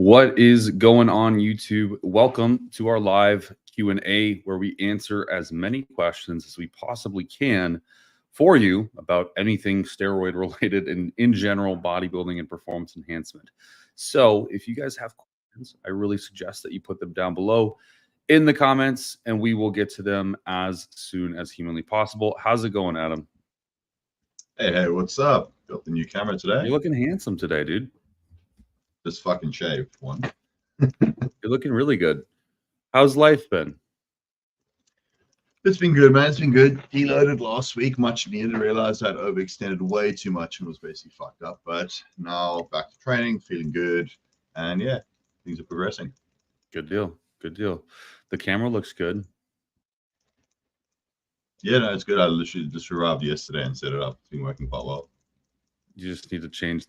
What is going on, YouTube? Welcome to our live Q&A where we answer as many questions as we possibly can for you about anything steroid related and in general bodybuilding and performance enhancement. So if you guys have questions, I really suggest that you put them down below in the comments and we will get to them as soon as humanly possible. How's it going, Adam? Hey, what's up? Got the new camera today. You're looking handsome today, dude. Just fucking shaved one. You're looking really good. How's life been? It's been good, man. It's been good. Deloaded last week, much needed. Realized I'd overextended way too much and was basically fucked up. But now back to training, feeling good. And yeah, things are progressing. Good deal. Good deal. The camera looks good. Yeah, no, it's good. I literally just arrived yesterday and set it up. It's been working quite well. You just need to change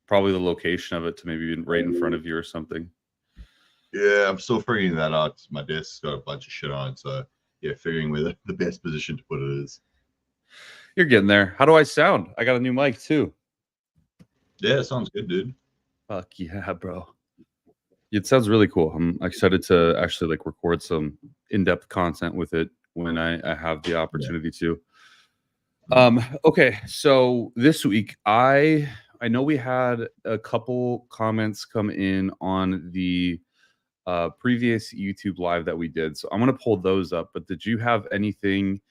probably the location of it to maybe right in front of you or something. Yeah, I'm still figuring that out. My desk's got a bunch of shit on it. So yeah, figuring where the best position to put it is. You're getting there. How do I sound? I got a new mic too. Yeah, it sounds good, dude. Fuck yeah, bro. It sounds really cool. I'm excited to actually record some in-depth content with it when I have the opportunity to. Okay, so this week I know we had a couple comments come in on the previous YouTube live that we did, so I'm going to pull those up. But did you have anything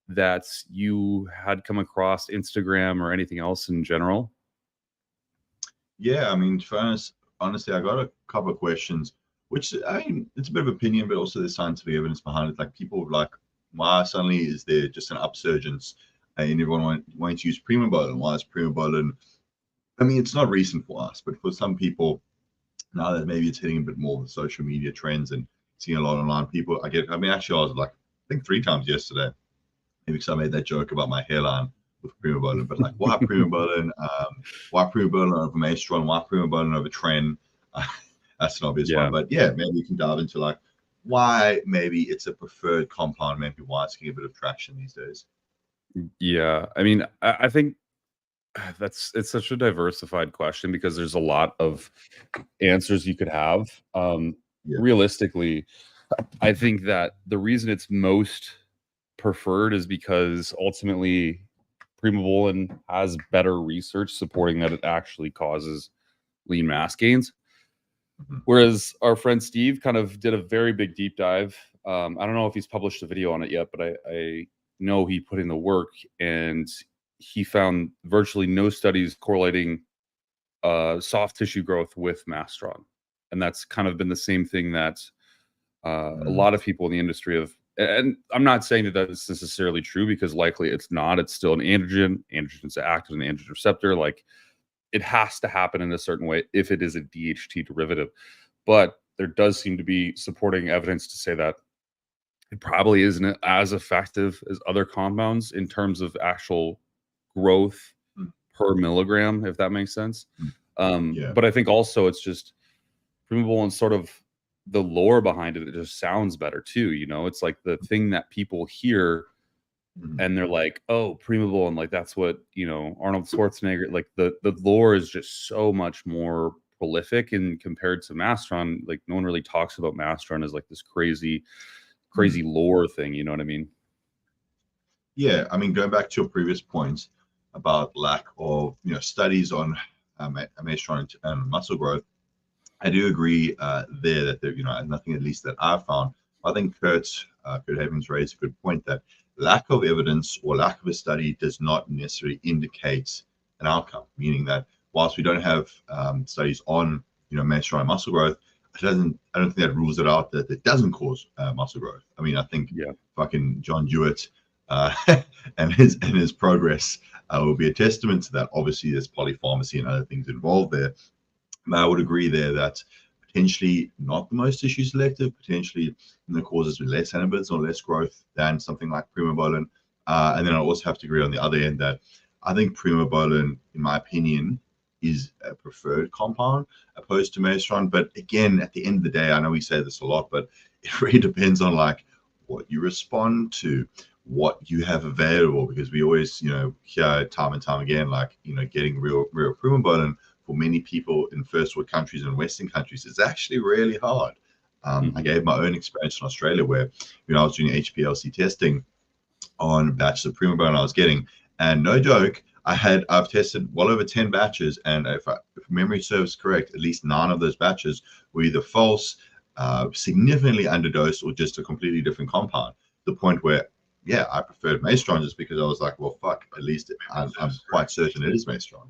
that you had come across Instagram or anything else in general? Yeah, I mean, honestly, I got a couple of questions, which I mean, it's a bit of opinion, but also there's scientific evidence behind it. Like people like, why suddenly is there just an upsurgence and everyone wanting to use Primobolan? Why is Primobolan? I mean, it's not recent for us, but for some people, now that maybe it's hitting a bit more of the social media trends and seeing a lot online, people, I mean, actually, I was like, I think 3 times yesterday, maybe because I made that joke about my hairline with Primobolan, but like, why Primobolan? Why Primobolan over Masteron? Why Primobolan over Tren? That's an obvious one, but yeah, maybe you can dive into like why maybe it's a preferred compound, maybe why it's getting a bit of traction these days. Yeah, I mean, I think it's such a diversified question because there's a lot of answers you could have. Realistically, I think that the reason it's most preferred is because ultimately Primobolan has better research supporting that it actually causes lean mass gains. Whereas our friend Steve kind of did a very big deep dive. I don't know if he's published a video on it yet, but I know he put in the work and he found virtually no studies correlating soft tissue growth with Masteron. And that's kind of been the same thing that a lot of people in the industry have. And I'm not saying that that's necessarily true because likely it's not. It's still an androgen. Androgen's active in the androgen receptor. Like it has to happen in a certain way if it is a DHT derivative. But there does seem to be supporting evidence to say that it probably isn't as effective as other compounds in terms of actual growth per milligram, if that makes sense. But I think also it's just Primobolan sort of the lore behind it. It just sounds better too. You know, it's like the thing that people hear and they're like, oh, Primobolan, like that's what, you know, Arnold Schwarzenegger, like the lore is just so much more prolific and compared to Masteron. Like no one really talks about Masteron as like this crazy lore thing. You know what I mean? Yeah, I mean, going back to your previous points about lack of, you know, studies on Masteron and muscle growth, I do agree there that there, you know, nothing at least that I've found. I think Kurt Havens raised a good point that lack of evidence or lack of a study does not necessarily indicate an outcome. Meaning that whilst we don't have studies on, you know, Masteron and muscle growth, I don't think that rules it out that it doesn't cause muscle growth. I mean, I think fucking John Jewett and his progress will be a testament to that. Obviously, there's polypharmacy and other things involved there. And I would agree there that potentially not the most tissue selective, potentially causes less inhibitors or less growth than something like Primobolan. And then I also have to agree on the other end that I think Primobolan, in my opinion, is a preferred compound opposed to Masteron. But again, at the end of the day, I know we say this a lot, but it really depends on like what you respond to, what you have available, because we always, you know, hear time and time again, like, you know, getting real Primobolan for many people in first world countries and Western countries, it's actually really hard. I gave my own experience in Australia where, I was doing HPLC testing on batches of Primobolan I was getting, and no joke, I've tested well over 10 batches, and if memory serves correct, at least 9 of those batches were either false, significantly underdosed, or just a completely different compound. The point where, yeah, I preferred Masteron just because I was like, well, fuck, at least I'm quite certain it is Masteron.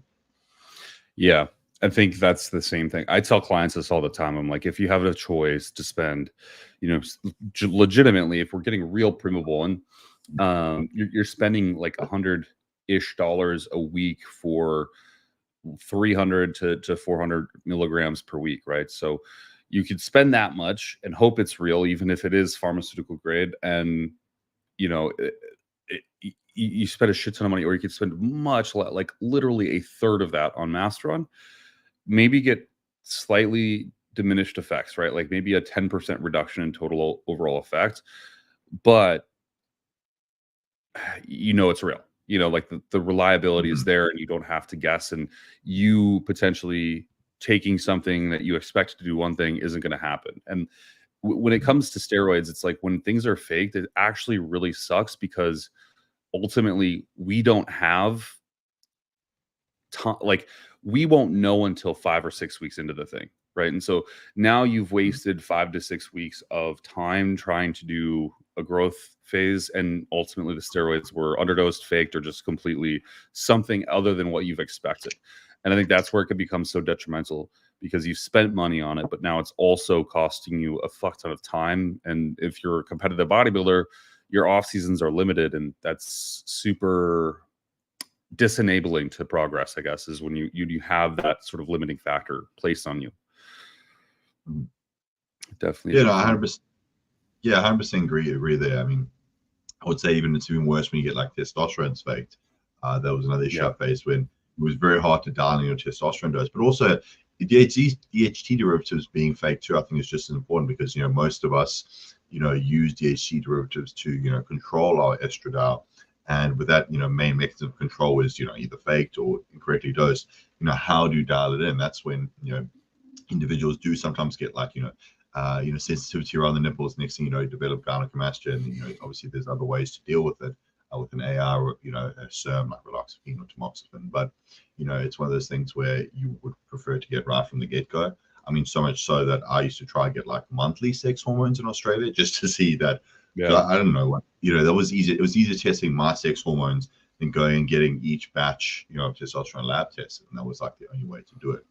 Yeah, I think that's the same thing. I tell clients this all the time. I'm like, if you have a choice to spend, legitimately, if we're getting real Primobolan, you're spending like $100-ish a week for 300 to 400 milligrams per week, right? So you could spend that much and hope it's real, even if it is pharmaceutical grade, and you spend a shit ton of money, or you could spend much less, like literally a third of that on Masteron, maybe get slightly diminished effects, right? Like maybe a 10% reduction in total overall effect, but it's real. Like the reliability is there, and you don't have to guess, and you potentially taking something that you expect to do one thing isn't going to happen. And when it comes to steroids, it's like when things are faked, it actually really sucks, because ultimately we don't have time. Like, we won't know until 5 or 6 weeks into the thing, right? And so now you've wasted 5 to 6 weeks of time trying to do a growth phase, and ultimately the steroids were underdosed, faked, or just completely something other than what you've expected. And I think that's where it can become so detrimental, because you've spent money on it, but now it's also costing you a fuck ton of time. And if you're a competitive bodybuilder, your off seasons are limited, and that's super disenabling to progress, I guess, is when you have that sort of limiting factor placed on you. Definitely. Yeah, no, 100%. Yeah, 100% agree there. I mean, I would say even it's even worse when you get like testosterone faked. That was another issue I faced when it was very hard to dial in your testosterone dose, but also the DHT derivatives being fake too. I think is just as important, because most of us use DHT derivatives to control our estradiol, and with that main mechanism of control is either faked or incorrectly dosed. How do you dial it in? That's when individuals do sometimes get like sensitivity around the nipples. Next thing you know, you develop gynecomastia, and obviously there's other ways to deal with it with an AR or a SERM like raloxifene or tamoxifen. But it's one of those things where you would prefer to get right from the get-go. I mean, so much so that I used to try and get like monthly sex hormones in Australia just to see that. Yeah, I don't know, that was easy. It was easier testing my sex hormones than going and getting each batch of testosterone lab tested, and that was like the only way to do it.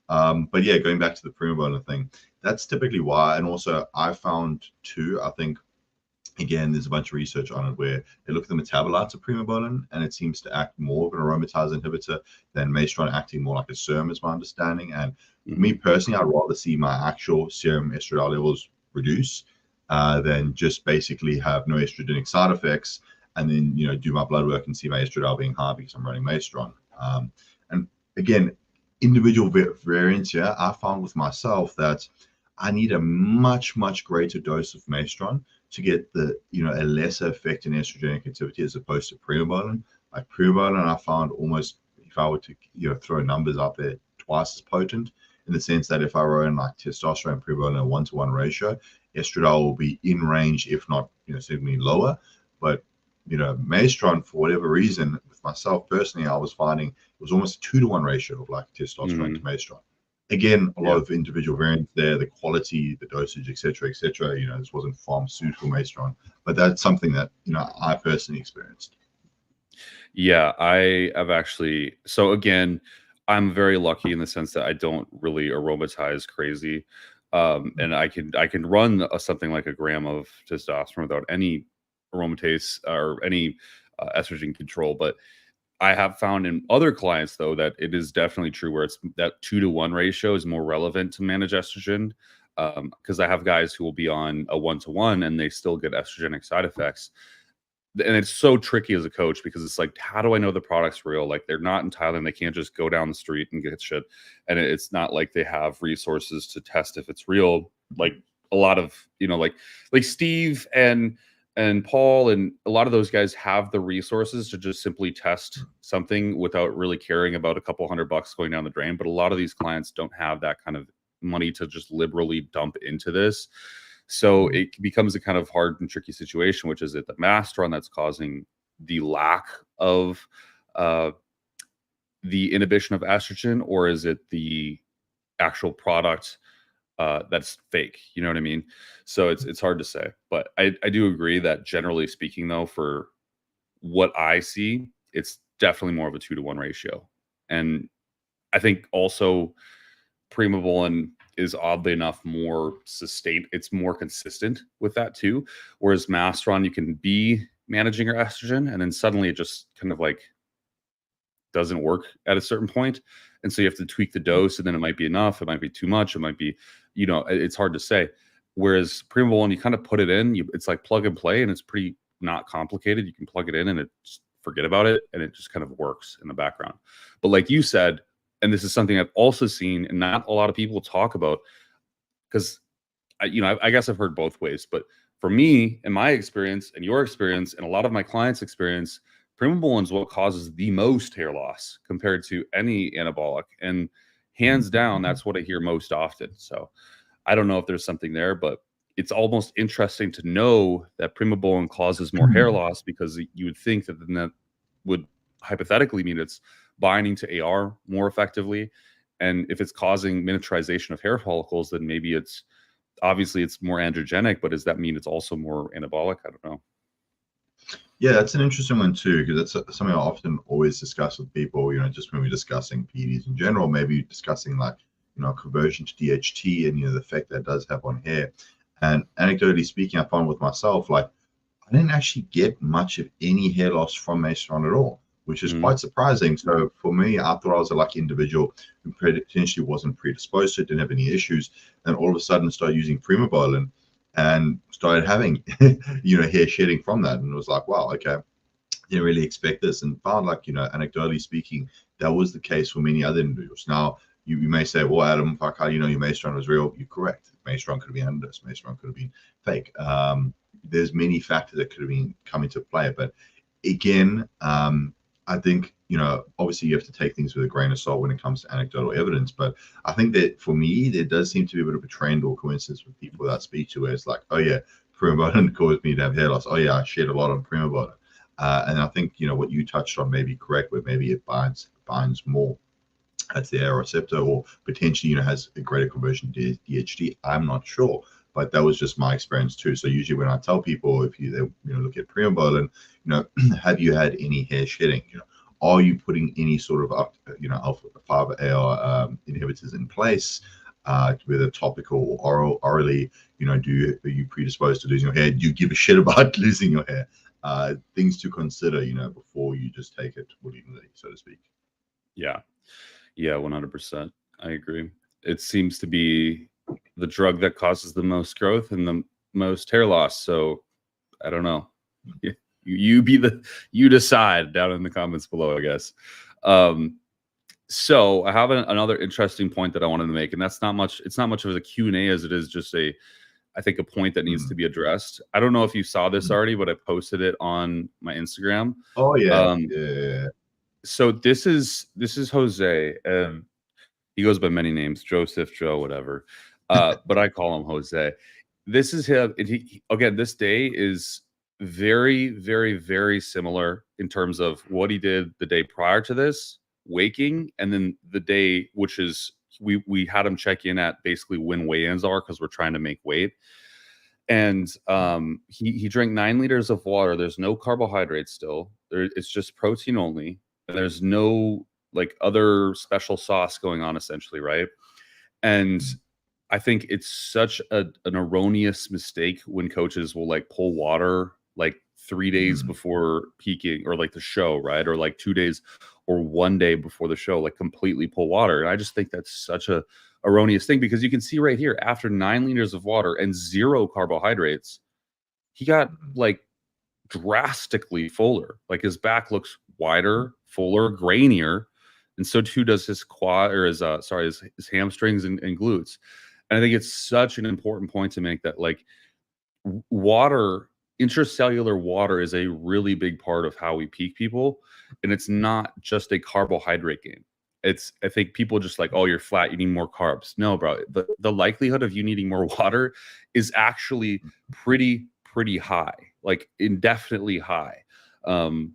But yeah, going back to the Primobolan thing, that's typically why. And also I found too, I think, again, there's a bunch of research on it where they look at the metabolites of Primobolan, and it seems to act more of an aromatase inhibitor than Masteron, acting more like a SERM, is my understanding. And for me personally, I'd rather see my actual serum estradiol levels reduce than just basically have no estrogenic side effects, and then do my blood work and see my estradiol being high because I'm running Masteron. And again, individual variants here, I found with myself that I need a much greater dose of Masteron to get the a lesser effect in estrogenic activity as opposed to Primobolan. Like Primobolan, I found almost, if I were to throw numbers out there, twice as potent, in the sense that if I run like testosterone and Primobolan a 1-to-1 ratio, estradiol will be in range, if not significantly lower. But Masteron, for whatever reason, with myself personally, I was finding it was almost a 2-to-1 ratio of like testosterone to Masteron. Again, a lot of individual variants there, the quality, the dosage, etc., etc. This wasn't pharmaceutical Masteron, but that's something that I personally experienced. Yeah, I have actually. So again, I'm very lucky in the sense that I don't really aromatize crazy, and I can run something like a gram of testosterone without any aromatase or any estrogen control. But I have found in other clients, though, that it is definitely true where it's that 2-to-1 ratio is more relevant to manage estrogen. Because I have guys who will be on a 1-to-1 and they still get estrogenic side effects. And it's so tricky as a coach, because it's like, how do I know the product's real? Like, they're not in Thailand. They can't just go down the street and get shit. And it's not like they have resources to test if it's real. Like a lot of, like Steve and and Paul and a lot of those guys have the resources to just simply test something without really caring about a couple $100 going down the drain. But a lot of these clients don't have that kind of money to just liberally dump into this. So it becomes a kind of hard and tricky situation, which is it the Masteron that's causing the lack of the inhibition of estrogen, or is it the actual product that's fake? You know what I mean? So it's hard to say, but I do agree that generally speaking, though, for what I see, it's definitely more of a 2-to-1 ratio. And I think also Primobolan is oddly enough more sustained. It's more consistent with that too. Whereas Masteron, you can be managing your estrogen and then suddenly it just kind of like doesn't work at a certain point. And so you have to tweak the dose, and then it might be enough. It might be too much. It might be, it's hard to say. Whereas Primobolan, you kind of put it in, it's like plug and play, and it's pretty not complicated. You can plug it in and it just forget about it, and it just kind of works in the background. But like you said, and this is something I've also seen and not a lot of people talk about, because I guess I've heard both ways, but for me, in my experience and your experience and a lot of my clients' experience, Primobolan is what causes the most hair loss compared to any anabolic. And hands down, that's what I hear most often. So I don't know if there's something there, but it's almost interesting to know that Primobolan causes more hair loss, because you would think that then that would hypothetically mean it's binding to AR more effectively. And if it's causing miniaturization of hair follicles, then maybe it's obviously it's more androgenic, but does that mean it's also more anabolic? I don't know. Yeah, that's an interesting one too, because that's something I often always discuss with people, just when we're discussing PEDs in general, maybe discussing like, conversion to DHT and, the effect that does have on hair. And anecdotally speaking, I found with myself, like, I didn't actually get much of any hair loss from Masteron at all, which is quite surprising. So for me, I thought I was a lucky individual who potentially wasn't predisposed to it, didn't have any issues. Then all of a sudden started using Primobolan and started having, hair shedding from that. And it was like, wow, okay, didn't really expect this, and found like, anecdotally speaking, that was the case for many other individuals. Now, you may say, well, Adam, fuck, how your Masteron was real? You're correct. Masteron could have been under this. Masteron could have been fake. There's many factors that could have been come into play. But again, I think, obviously you have to take things with a grain of salt when it comes to anecdotal evidence. But I think that for me, there does seem to be a bit of a trend or coincidence with people that I speak to, where it's like, oh yeah, Primobolan caused me to have hair loss. Oh yeah, I shed a lot on Primobolan. And I think, what you touched on may be correct, where maybe it binds more at the AR receptor, or potentially, has a greater conversion to DHT. I'm not sure, but that was just my experience too. So usually when I tell people, if you look at Primobolan, have you had any hair shedding? Are you putting any sort of alpha 5 AR inhibitors in place, whether topical or orally? Are you predisposed to losing your hair? Do you give a shit about losing your hair? Things to consider, before you just take it willy-nilly, so to speak. Yeah, 100%. I agree. It seems to be the drug that causes the most growth and the most hair loss. So I don't know. You decide down in the comments below, I guess. So I have another interesting point that I wanted to make, and that's not much. It's not much of a Q&A as it is just I think a point that needs to be addressed. I don't know if you saw this already, but I posted it on my Instagram. Oh yeah. Yeah. So this is Jose, and he goes by many names, Joseph, Joe, whatever. But I call him Jose. This is him. Again, this day is very, very, very similar in terms of what he did the day prior to this, waking, and then the day, which is we had him check in at basically when weigh-ins are, because we're trying to make weight. And he drank 9 liters of water. There's no carbohydrates still. It's just protein only. And there's no like other special sauce going on, essentially, right? And I think it's such an erroneous mistake when coaches will like pull water like 3 days before peaking, or like the show, right? Or like 2 days or 1 day before the show, like completely pull water. And I just think that's such a erroneous thing, because you can see right here, after 9 liters of water and 0 carbohydrates, he got like drastically fuller. Like his back looks wider, fuller, grainier, and so too does his quad, or his his hamstrings and glutes. And I think it's such an important point to make, that like water intracellular water is a really big part of how we peak people, and it's not just a carbohydrate gain. I think people just like, oh, you're flat, you need more carbs. No, bro, the likelihood of you needing more water is actually pretty high, like indefinitely high. um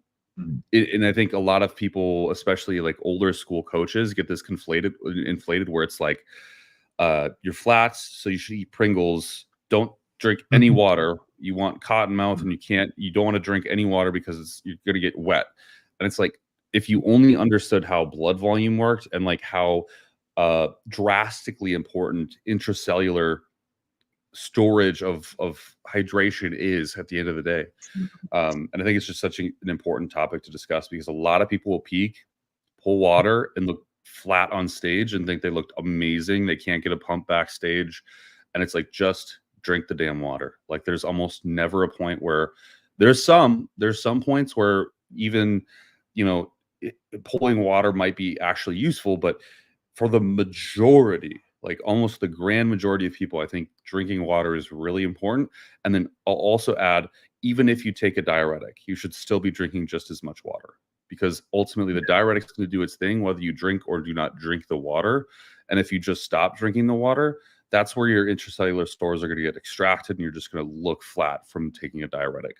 and I think a lot of people, especially like older school coaches, get this inflated, where it's like, you're flats, so you should eat Pringles. Don't drink any water. You want cotton mouth, and you don't want to drink any water because you're going to get wet. And it's like, if you only understood how blood volume worked and like how drastically important intracellular storage of hydration is at the end of the day. And I think it's just such an important topic to discuss, because a lot of people will peak, pull water, and look flat on stage and think they looked amazing. They can't get a pump backstage. And it's like, just drink the damn water. Like, there's almost never a point where there's some points where even, pulling water might be actually useful, but for the majority, like almost the grand majority of people, I think drinking water is really important. And then I'll also add, even if you take a diuretic, you should still be drinking just as much water, because ultimately the diuretic is going to do its thing, whether you drink or do not drink the water. And if you just stop drinking the water, that's where your intracellular stores are going to get extracted, and you're just going to look flat from taking a diuretic.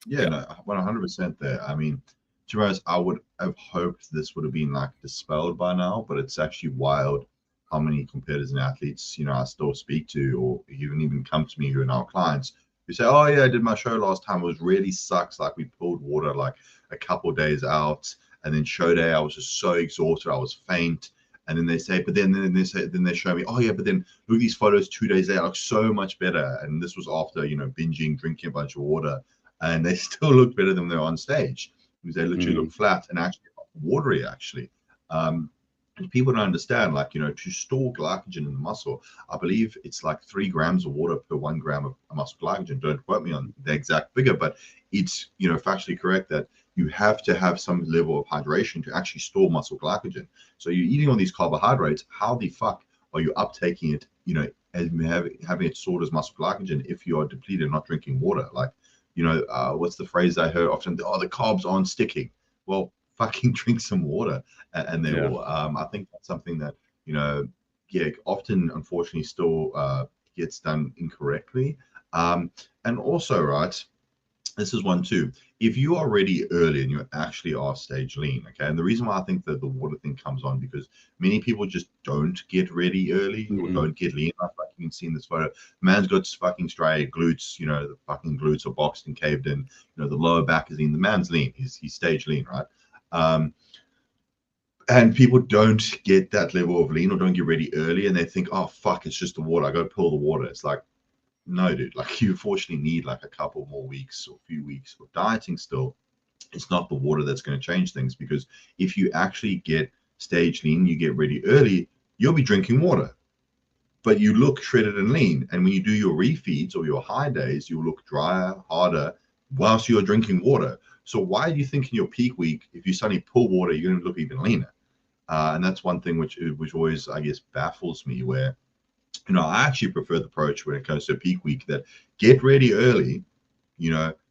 Yeah, no, 100% there. I mean, to be honest, I would have hoped this would have been like dispelled by now, but it's actually wild how many competitors and athletes, I still speak to, or even come to me who are now clients, who say, oh yeah, I did my show last time. It was really sucks. Like, we pulled water like a couple of days out, and then show day, I was just so exhausted. I was faint. And then they say, but then they show me, oh yeah, but then look at these photos 2 days later, look so much better. And this was after, binging, drinking a bunch of water. And they still look better than they're on stage, because they literally look flat and actually watery, actually. And people don't understand, like, to store glycogen in the muscle, I believe it's like 3 grams of water per 1 gram of muscle glycogen. Don't quote me on the exact figure, but it's, factually correct that you have to have some level of hydration to actually store muscle glycogen. So you're eating all these carbohydrates. How the fuck are you uptaking it, and having it stored as muscle glycogen if you are depleted and not drinking water? Like, what's the phrase I heard often? Oh, the carbs aren't sticking. Well, fucking drink some water, and they will. I think that's something that, often, unfortunately, still gets done incorrectly. And also, right, this is one too. If you are ready early and you actually are stage lean, okay, and the reason why I think that the water thing comes on, because many people just don't get ready early or don't get lean enough. Like, you can see in this photo, man's got fucking striated glutes, the fucking glutes are boxed and caved in, the lower back is lean. The man's lean, he's stage lean, right? And people don't get that level of lean or don't get ready early, and they think, oh fuck, it's just the water, I gotta pull the water. It's like, no, dude, like, you unfortunately need like a couple more weeks or a few weeks of dieting still. It's not the water that's going to change things, because if you actually get stage lean, you get ready early, you'll be drinking water, but you look shredded and lean. And when you do your refeeds or your high days, you'll look drier, harder, whilst you're drinking water. So why do you think in your peak week, if you suddenly pull water, you're going to look even leaner? And that's one thing which always, I guess, baffles me, where I actually prefer the approach when it comes to peak week, that get ready early,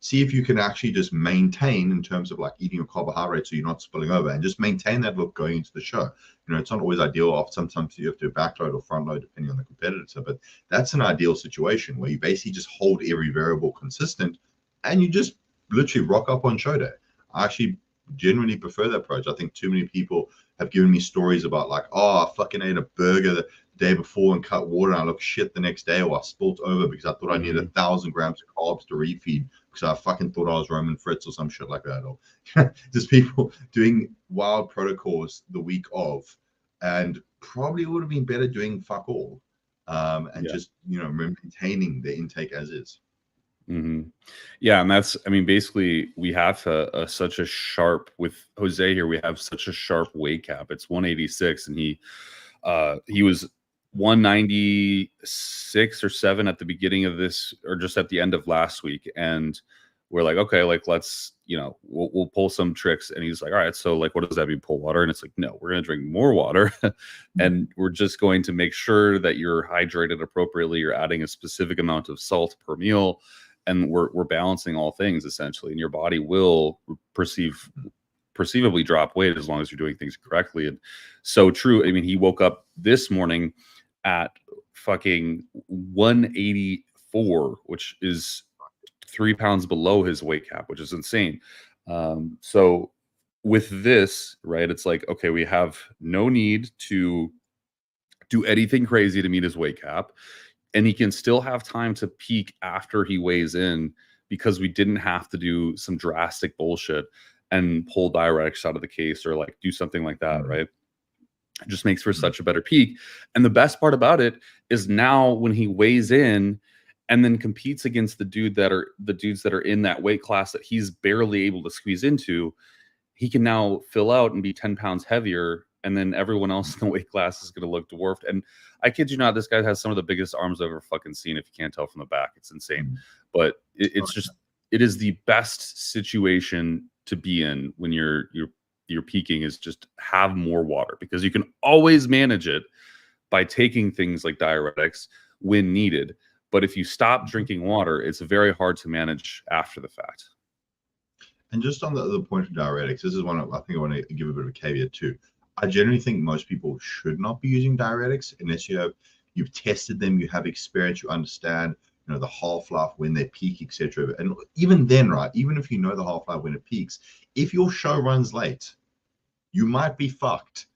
see if you can actually just maintain in terms of like eating your carbohydrates so you're not spilling over, and just maintain that look going into the show. It's not always ideal. Sometimes you have to backload or front load depending on the competitor, but that's an ideal situation where you basically just hold every variable consistent and you just literally rock up on show day. I actually genuinely prefer that approach. I think too many people have given me stories about like, oh, I fucking ate a burger the day before and cut water and I look shit the next day, or I spilt over because I thought I needed 1,000 grams of carbs to refeed because I fucking thought I was Roman Fritz or some shit like that. Or just people doing wild protocols the week of, and probably would have been better doing fuck all, and just maintaining the intake as is. Yeah, and that's, I mean, basically we have such a sharp, with Jose here, we have such a sharp weight cap. It's 186, and he was 196 or 7 at the beginning of this, or just at the end of last week, and we're like, okay, like let's you know, we'll pull some tricks. And he's like, all right, so like, what does that mean? Pull water? And it's like, no, we're going to drink more water. And we're just going to make sure that you're hydrated appropriately. You're adding a specific amount of salt per meal. And we're balancing all things essentially. And your body will perceivably drop weight as long as you're doing things correctly. And so true. I mean, he woke up this morning at fucking 184, which is 3 pounds below his weight cap, which is insane. So with this, right, it's like, okay, we have no need to do anything crazy to meet his weight cap, and he can still have time to peak after he weighs in, because we didn't have to do some drastic bullshit and pull diuretics out of the case or like do something like that, right? It just makes for such a better peak. And the best part about it is now when he weighs in and then competes against the dudes that are in that weight class that he's barely able to squeeze into, he can now fill out and be 10 pounds heavier. And then everyone else in the weight class is going to look dwarfed. And I kid you not, this guy has some of the biggest arms I've ever fucking seen. If you can't tell from the back, it's insane. But it is the best situation to be in when you're peaking, is just have more water, because you can always manage it by taking things like diuretics when needed. But if you stop drinking water, it's very hard to manage after the fact. And just on the point of diuretics, this is one I think I want to give a bit of a caveat too. I generally think most people should not be using diuretics unless you've tested them, you have experience, you understand, you know, the half-life, when they peak, etc. And even then, right, even if you know the half-life when it peaks, if your show runs late, you might be fucked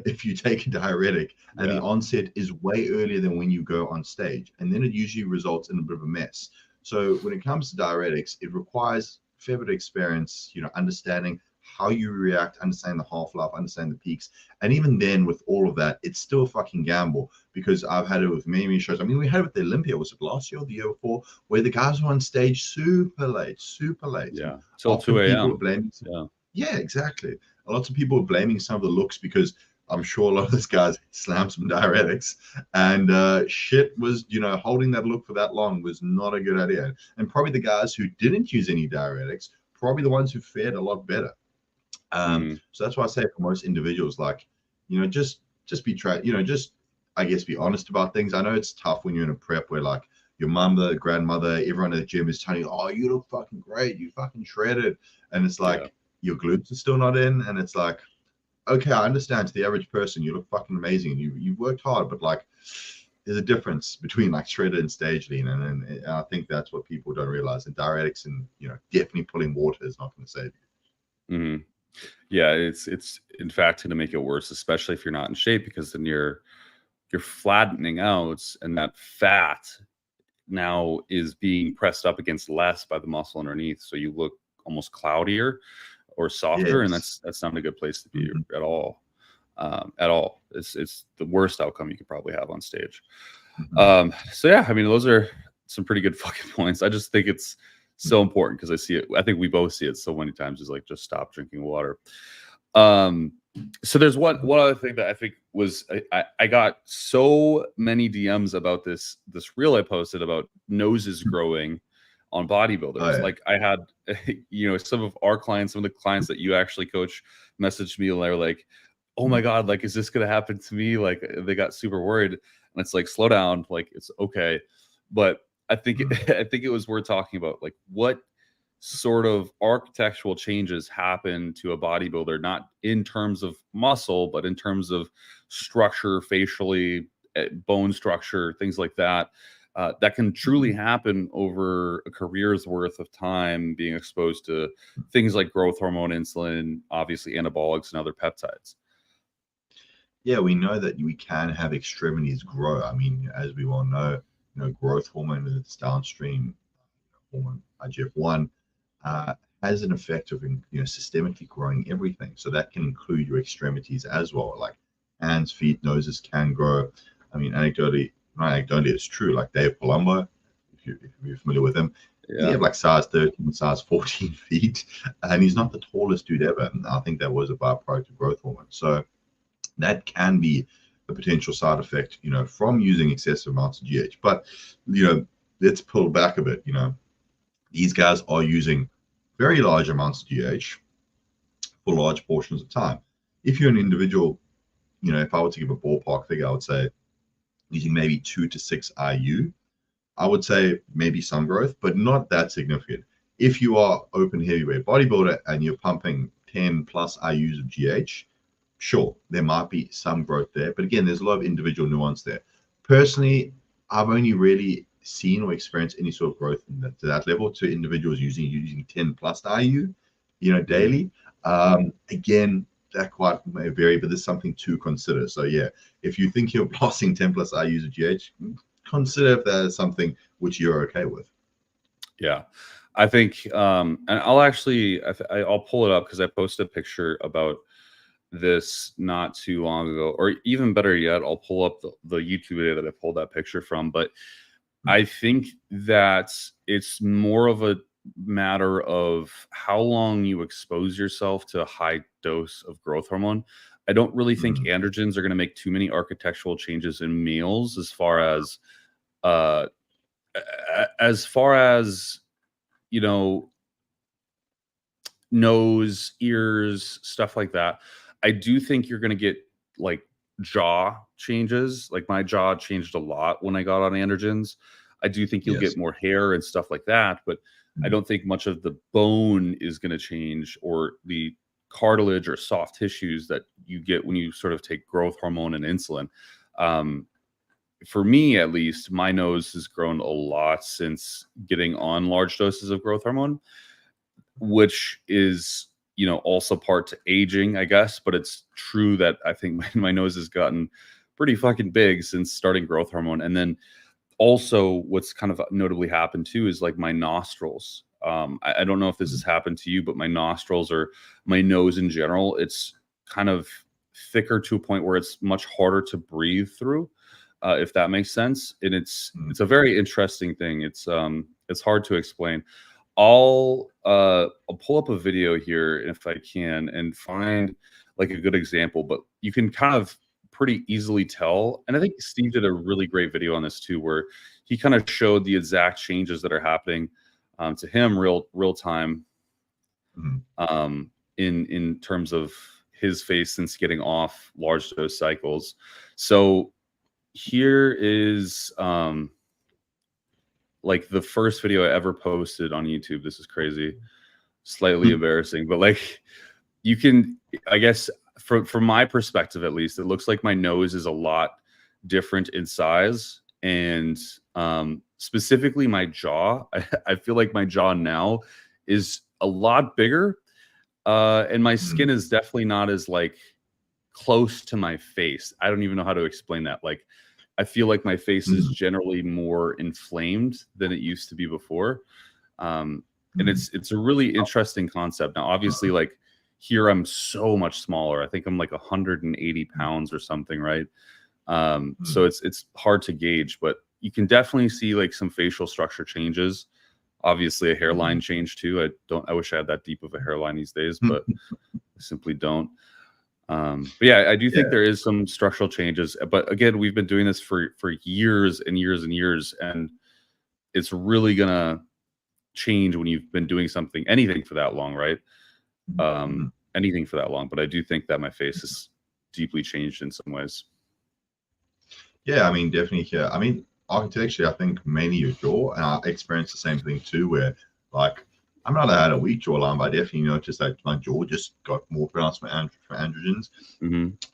if you take a diuretic and the onset is way earlier than when you go on stage. And then it usually results in a bit of a mess. So when it comes to diuretics, it requires a fair bit of experience, you know, understanding how you react, understanding the half-life, understanding the peaks. And even then, with all of that, it's still a fucking gamble, because I've had it with many shows. I mean, we had it with the Olympia, was it last year or the year before, where the guys were on stage super late. Yeah, till 2 a.m. Yeah, exactly. Lots of people are blaming some of the looks, because I'm sure a lot of those guys slammed some diuretics, and shit was, you know, holding that look for that long was not a good idea. And probably the guys who didn't use any diuretics, probably the ones who fared a lot better. So that's why I say for most individuals, like, you know, just be I guess be honest about things. I know it's tough when you're in a prep where like your mother, grandmother, everyone at the gym is telling you, oh, you look fucking great, you fucking shredded, and it's like your glutes are still not in, and it's like, okay, I understand, to the average person you look fucking amazing and you've worked hard, but like there's a difference between like shredded and stage lean, and I think that's what people don't realize. And diuretics and, you know, definitely pulling water is not going to save you. Yeah, it's in fact going to make it worse, especially if you're not in shape, because then you're flattening out, and that fat now is being pressed up against less by the muscle underneath, so you look almost cloudier or softer, and that's not a good place to be at all. It's the worst outcome you could probably have on stage. So yeah, I mean, those are some pretty good fucking points. I just think it's so important, because I see it. I think we both see it so many times, is like, just stop drinking water. So there's one other thing that I think was, I got so many DMs about this reel I posted about noses growing on bodybuilders. Like I had, you know, some of our clients, some of the clients that you actually coach, messaged me and they were like, oh my God, like, is this going to happen to me? Like, they got super worried, and it's like, slow down, like, it's okay. But I think it was worth talking about, like, what sort of architectural changes happen to a bodybuilder, not in terms of muscle, but in terms of structure, facially, bone structure, things like that, that can truly happen over a career's worth of time, being exposed to things like growth hormone, insulin, obviously anabolics, and other peptides. Yeah, we know that we can have extremities grow. I mean, as we all know, you know, growth hormone and its downstream hormone, IGF-1, has an effect of, you know, systemically growing everything. So that can include your extremities as well, like hands, feet, noses can grow. I mean, anecdotally, it's true. Like Dave Palumbo, if you're familiar with him, he had like size 13, size 14 feet, and he's not the tallest dude ever. And I think that was a byproduct of growth hormone. So that can be a potential side effect, you know, from using excessive amounts of GH. But, you know, let's pull back a bit. You know, these guys are using very large amounts of GH for large portions of time. If you're an individual, you know, if I were to give a ballpark figure, I would say using maybe 2 to 6 IU, I would say maybe some growth, but not that significant. If you are open heavyweight bodybuilder and you're pumping 10 plus IUs of GH, sure, there might be some growth there. But again, there's a lot of individual nuance there. Personally, I've only really seen or experienced any sort of growth to that level to individuals using 10 plus IU, you know, daily. Again, that quite may vary, but there's something to consider. So yeah, if you think you're blasting 10 plus IUs of GH, consider if that is something which you're okay with. Yeah, I think, and I'll actually, I'll pull it up because I posted a picture about this not too long ago, or even better yet, I'll pull up the YouTube video that I pulled that picture from. But I think that it's more of a matter of how long you expose yourself to a high dose of growth hormone. I don't really think androgens are going to make too many architectural changes in males as far as, you know, nose, ears, stuff like that. I do think you're going to get like jaw changes. Like my jaw changed a lot when I got on androgens. I do think you'll get more hair and stuff like that, but I don't think much of the bone is going to change, or the cartilage or soft tissues that you get when you sort of take growth hormone and insulin. For me, at least, my nose has grown a lot since getting on large doses of growth hormone, which is, you know, also part to aging, I guess. But it's true that I think my nose has gotten pretty fucking big since starting growth hormone. And then also what's kind of notably happened too is like my nostrils. I don't know if this has happened to you, but my nostrils or my nose in general, it's kind of thicker to a point where it's much harder to breathe through, if that makes sense. And it's a very interesting thing. It's hard to explain. I'll pull up a video here if I can and find like a good example, but you can kind of pretty easily tell. And I think Steve did a really great video on this too, where he kind of showed the exact changes that are happening to him real time in terms of his face since getting off large dose cycles. So here is like the first video I ever posted on YouTube. This is crazy, slightly embarrassing, but like you can, I guess, from my perspective at least, it looks like my nose is a lot different in size, and specifically my jaw. I feel like my jaw now is a lot bigger, and my skin is definitely not as like close to my face. I don't even know how to explain that. Like I feel like my face is generally more inflamed than it used to be before. And it's a really interesting concept. Now, obviously, like here I'm so much smaller. I think I'm like 180 pounds or something, right? So it's hard to gauge, but you can definitely see like some facial structure changes. Obviously a hairline change too. I wish I had that deep of a hairline these days, but I simply don't. But yeah, I do think there is some structural changes, but again, we've been doing this for years and years and years, and it's really gonna change when you've been doing anything for that long, right? Anything for that long. But I do think that my face is deeply changed in some ways. Yeah, I mean, definitely here. I mean, architecturally, I think mainly your jaw, and I experienced the same thing too, where like I might have had a weak jawline, but I definitely noticed that my jaw just got more pronounced for androgens.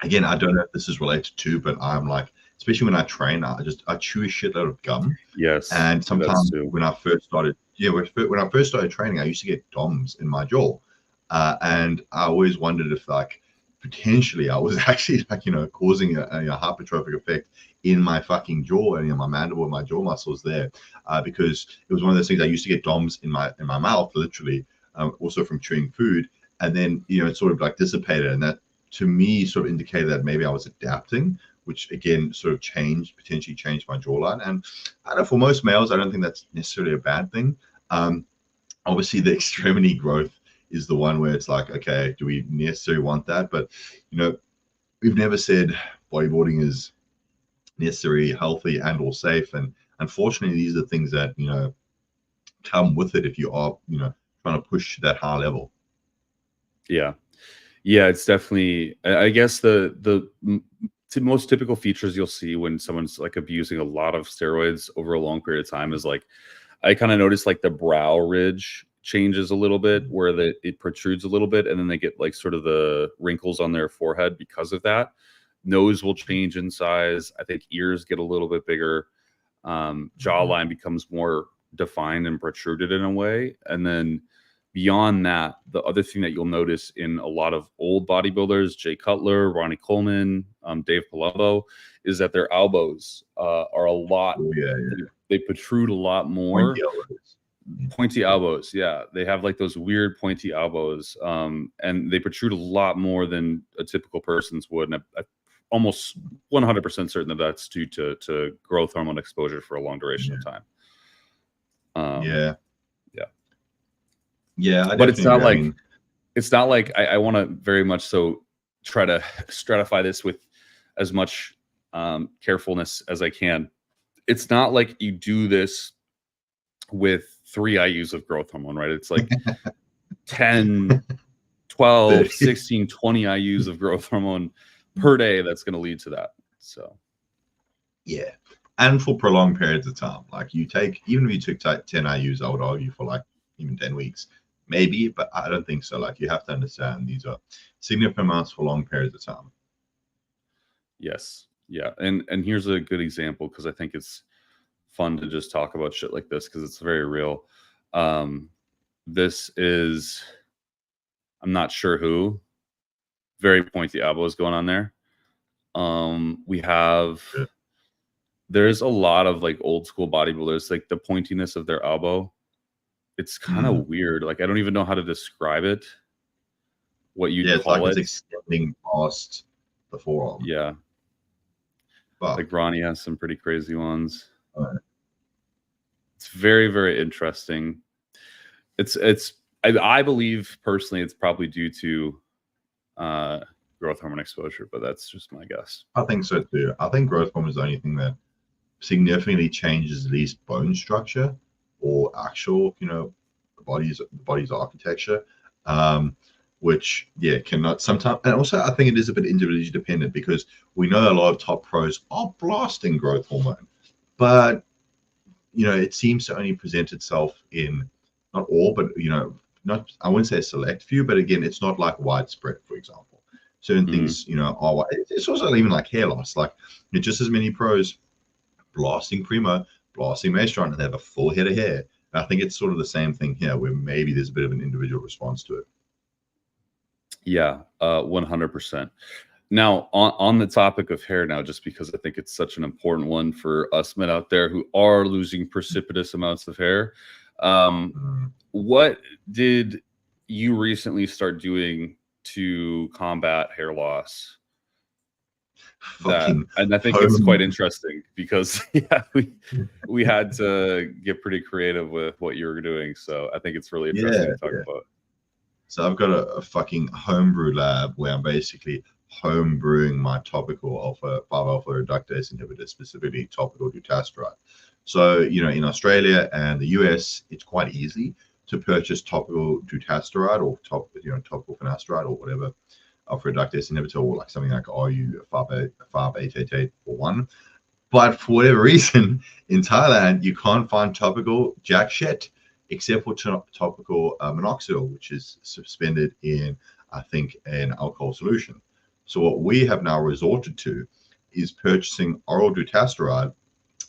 Again, I don't know if this is related to, but I'm like, especially when I train, I chew a shitload of gum. Yes. And sometimes when I first started, when I first started training, I used to get DOMs in my jaw. And I always wondered if like potentially I was actually like, you know, causing a hypertrophic effect in my fucking jaw and my mandible and my jaw muscles there, because it was one of those things. I used to get DOMs in my mouth, literally, also from chewing food, and then, you know, it sort of like dissipated, and that to me sort of indicated that maybe I was adapting, which again sort of potentially changed my jawline. And I don't know, for most males, I don't think that's necessarily a bad thing. Obviously the extremity growth is the one where it's like, okay, do we necessarily want that? But, you know, we've never said bodybuilding is necessarily healthy and or safe. And unfortunately, these are things that, you know, come with it if you are, you know, trying to push that high level. Yeah. Yeah, it's definitely, I guess the most typical features you'll see when someone's like abusing a lot of steroids over a long period of time is like, I kind of noticed like the brow ridge changes a little bit, where it protrudes a little bit, and then they get like sort of the wrinkles on their forehead because of that. Nose will change in size. I think ears get a little bit bigger. Jawline becomes more defined and protruded in a way. And then beyond that, the other thing that you'll notice in a lot of old bodybuilders, Jay Cutler, Ronnie Coleman, Dave Palumbo, is that their elbows are a lot. Oh, yeah. They protrude a lot more. Pointy elbows. Yeah. They have like those weird pointy elbows. And they protrude a lot more than a typical person's would. And I almost 100% certain that that's due to growth hormone exposure for a long duration of time. But it's not like, I want to very much so try to stratify this with as much carefulness as I can. It's not like you do this with 3 IUs of growth hormone, right? It's like 10, 12, 16, 20 IUs of growth hormone per day that's going to lead to that. So, yeah. And for prolonged periods of time, like even if you took 10 IUs, I would argue for like even 10 weeks, maybe, but I don't think so. Like, you have to understand these are significant amounts for long periods of time. Yes. Yeah. And here's a good example, because I think it's fun to just talk about shit like this because it's very real. This is, I'm not sure who, very pointy elbows going on there. We have, there's a lot of like old school bodybuilders, like the pointiness of their elbow. It's kind of weird. Like, I don't even know how to describe it. What you call like it. It's extending past the forearm. Yeah. Like Ronnie has some pretty crazy ones. It's very, very interesting. I believe personally it's probably due to growth hormone exposure, but that's just my guess. I think so too. I think growth hormone is the only thing that significantly changes at least bone structure or actual, the body's architecture, which cannot sometimes. And also, I think it is a bit individually dependent, because we know a lot of top pros are blasting growth hormone, but it seems to only present itself in not all, but not, I wouldn't say a select few, but again, it's not like widespread. For example, certain things are. It's also even like hair loss. Like, just as many pros blasting Primo, blasting Masteron, and they have a full head of hair. And I think it's sort of the same thing here, where maybe there's a bit of an individual response to it. Yeah, 100%. Now, on the topic of hair now, just because I think it's such an important one for us men out there who are losing precipitous amounts of hair, what did you recently start doing to combat hair loss? And I think it's quite interesting, because we had to get pretty creative with what you were doing. So I think it's really interesting to talk about. So I've got a fucking homebrew lab where I'm basically homebrewing my topical 5-alpha reductase inhibitor, specifically topical dutasteride. So, in Australia and the US, it's quite easy to purchase topical dutasteride or topical finasteride or whatever alpha reductase inhibitor, or like something like RU 5888 or 1. But for whatever reason, in Thailand, you can't find topical jack shit except for topical minoxidil, which is suspended in, I think, an alcohol solution. So what we have now resorted to is purchasing oral dutasteride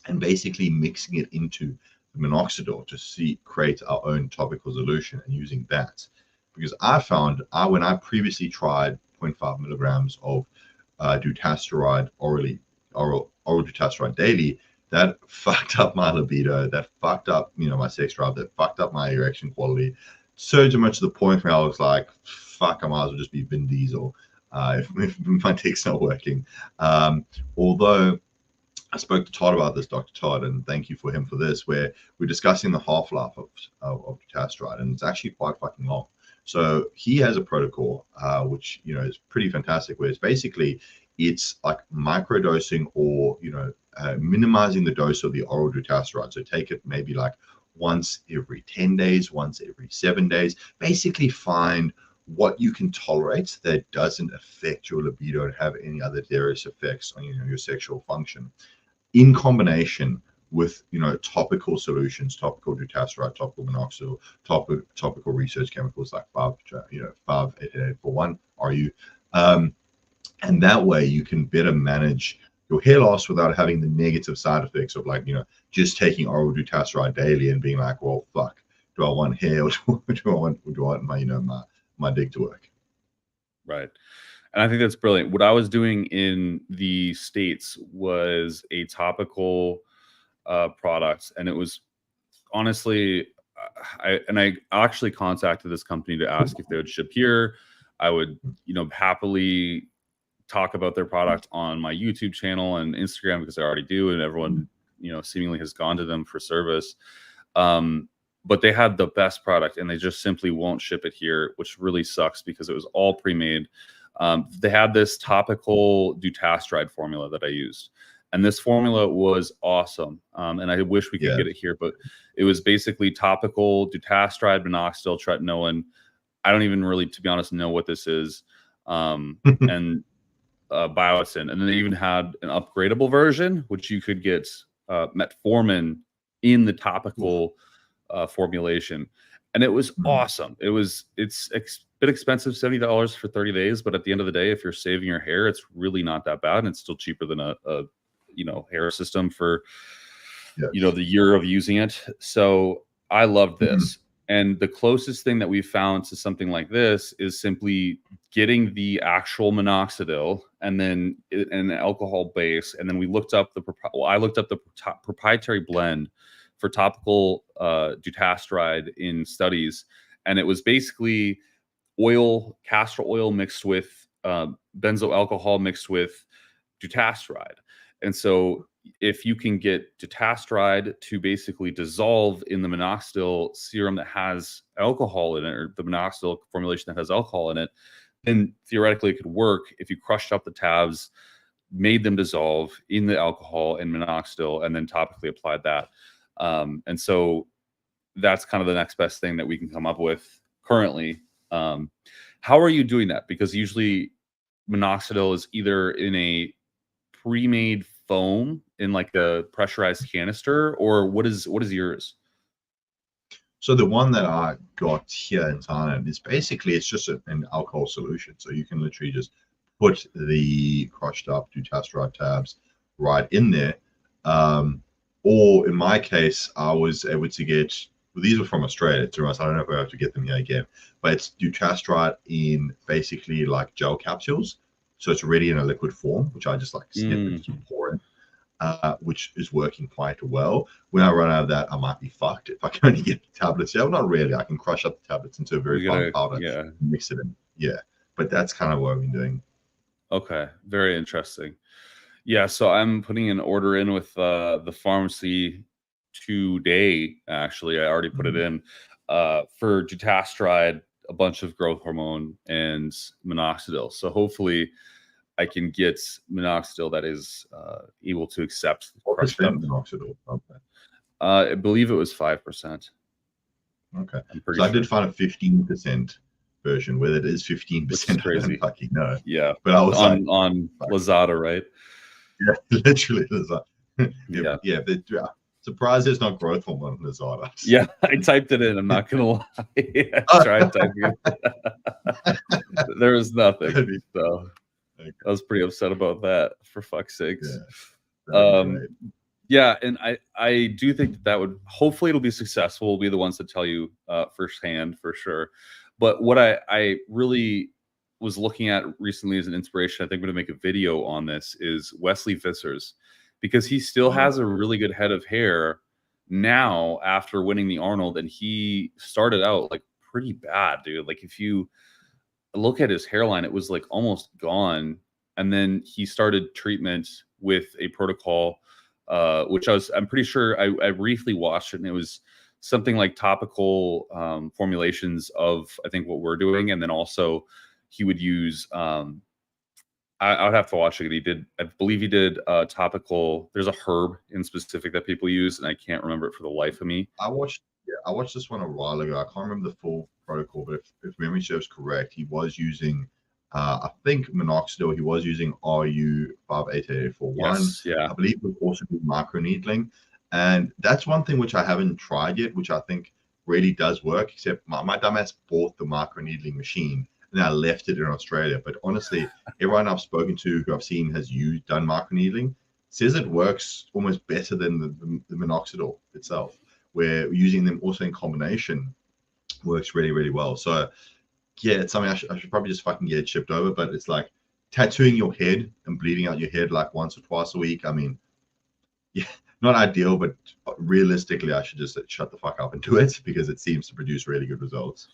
and basically mixing it into the minoxidil to create our own topical solution, and using that. Because I found, when I previously tried 0.5 milligrams of dutasteride oral dutasteride daily, that fucked up my libido, that fucked up, my sex drive, that fucked up my erection quality, so much to the point where I was like, fuck, I might as well just be Vin Diesel if my dick's not working. Although I spoke to Todd about this, Dr. Todd, and thank you for him for this, where we're discussing the half-life of dutasteride, and it's actually quite fucking long. So he has a protocol, which, is pretty fantastic, where it's like microdosing, or, minimizing the dose of the oral dutasteride. So take it maybe like once every 10 days, once every 7 days. Basically find what you can tolerate that doesn't affect your libido and have any other deleterious effects on your sexual function, in combination with topical solutions, topical dutasteride, topical minoxidil, topical research chemicals like 5-8841 RU, and that way you can better manage your hair loss without having the negative side effects of just taking oral dutasteride daily and being like, well, fuck, do I want hair or do I want my dick to work? Right. And I think that's brilliant. What I was doing in the States was a topical product, and it was honestly, I actually contacted this company to ask if they would ship here. I would, happily talk about their product on my YouTube channel and Instagram because I already do, and everyone, seemingly has gone to them for service. But they had the best product, and they just simply won't ship it here, which really sucks because it was all pre-made. They had this topical dutasteride formula that I used, and this formula was awesome. And I wish we could get it here, but it was basically topical dutasteride, minoxidil, tretinoin. I don't even really, to be honest, know what this is. And biotin. And then they even had an upgradable version, which you could get metformin in the topical formulation, and it was awesome. It's a bit expensive, $70 for 30 days, but at the end of the day, if you're saving your hair, it's really not that bad, and it's still cheaper than a hair system for the year of using it. So I love this. And the closest thing that we found to something like this is simply getting the actual minoxidil and then an alcohol base. And then we looked up I looked up the proprietary blend for topical dutasteride in studies, and it was basically castor oil mixed with benzoyl alcohol mixed with dutasteride. And so if you can get dutasteride to basically dissolve in the minoxidil serum that has alcohol in it, or the minoxidil formulation that has alcohol in it, then theoretically it could work if you crushed up the tabs, made them dissolve in the alcohol and minoxidil, and then topically applied that. And so that's kind of the next best thing that we can come up with currently. How are you doing that? Because usually minoxidil is either in a pre-made foam in like a pressurized canister, or what is yours? So the one that I got here in Thailand is basically, it's just an alcohol solution. So you can literally just put the crushed up dutasteride tabs right in there. Or in my case, I was able to get, well, these were from Australia, to us. I don't know if I have to get them here again, but it's dutasteride in basically like gel capsules. So it's ready in a liquid form, which I just like snip and just pour in, which is working quite well. When I run out of that, I might be fucked if I can only get the tablets. Yeah, well, not really. I can crush up the tablets into a very fine powder, and mix it in. Yeah, but that's kind of what I've been doing. Okay, very interesting. Yeah, so I'm putting an order in with the pharmacy today. Actually, I already put it in for dutasteride, a bunch of growth hormone, and minoxidil. So hopefully I can get minoxidil that is able to accept crushed up minoxidil. Okay. I believe it was 5%. Okay. So I did find a 15% version. Whether it is 15%, I don't fucking know. Yeah. But I was on Lazada, right? Yeah, literally Lazada. Yeah. Surprised there's not growth hormone on Lazada. Yeah, I typed it in. I'm not gonna lie. I tried typing it. There was nothing. So I was pretty upset about that, for fuck's sakes. Yeah, and I do think that would, hopefully it'll be successful. We'll be the ones to tell you firsthand for sure. But what I really was looking at recently as an inspiration, I think I'm going to make a video on this, is Wesley Vissers, because he still has a really good head of hair now after winning the Arnold, and he started out like pretty bad, dude. Like if you look at his hairline, it was like almost gone, and then he started treatment with a protocol, which I'm pretty sure I briefly watched it, and it was something like topical formulations of, I think, what we're doing, and then also he would use I would have to watch it. He did, I believe he did topical. There's a herb in specific that people use, and I can't remember it for the life of me. I watched this one a while ago. I can't remember the full protocol, but if memory serves correct, he was using, I think minoxidil. He was using RU 58841. Yes, yeah, I believe he was also doing microneedling, and that's one thing which I haven't tried yet, which I think really does work. Except my dumbass bought the microneedling machine and I left it in Australia. But honestly, everyone I've spoken to who I've seen has done microneedling says it works almost better than the minoxidil itself, where using them also in combination works really, really well. So yeah, it's something I should probably just fucking get it shipped over. But it's like tattooing your head and bleeding out your head like once or twice a week. I mean, yeah, not ideal, but realistically, I should just shut the fuck up and do it because it seems to produce really good results.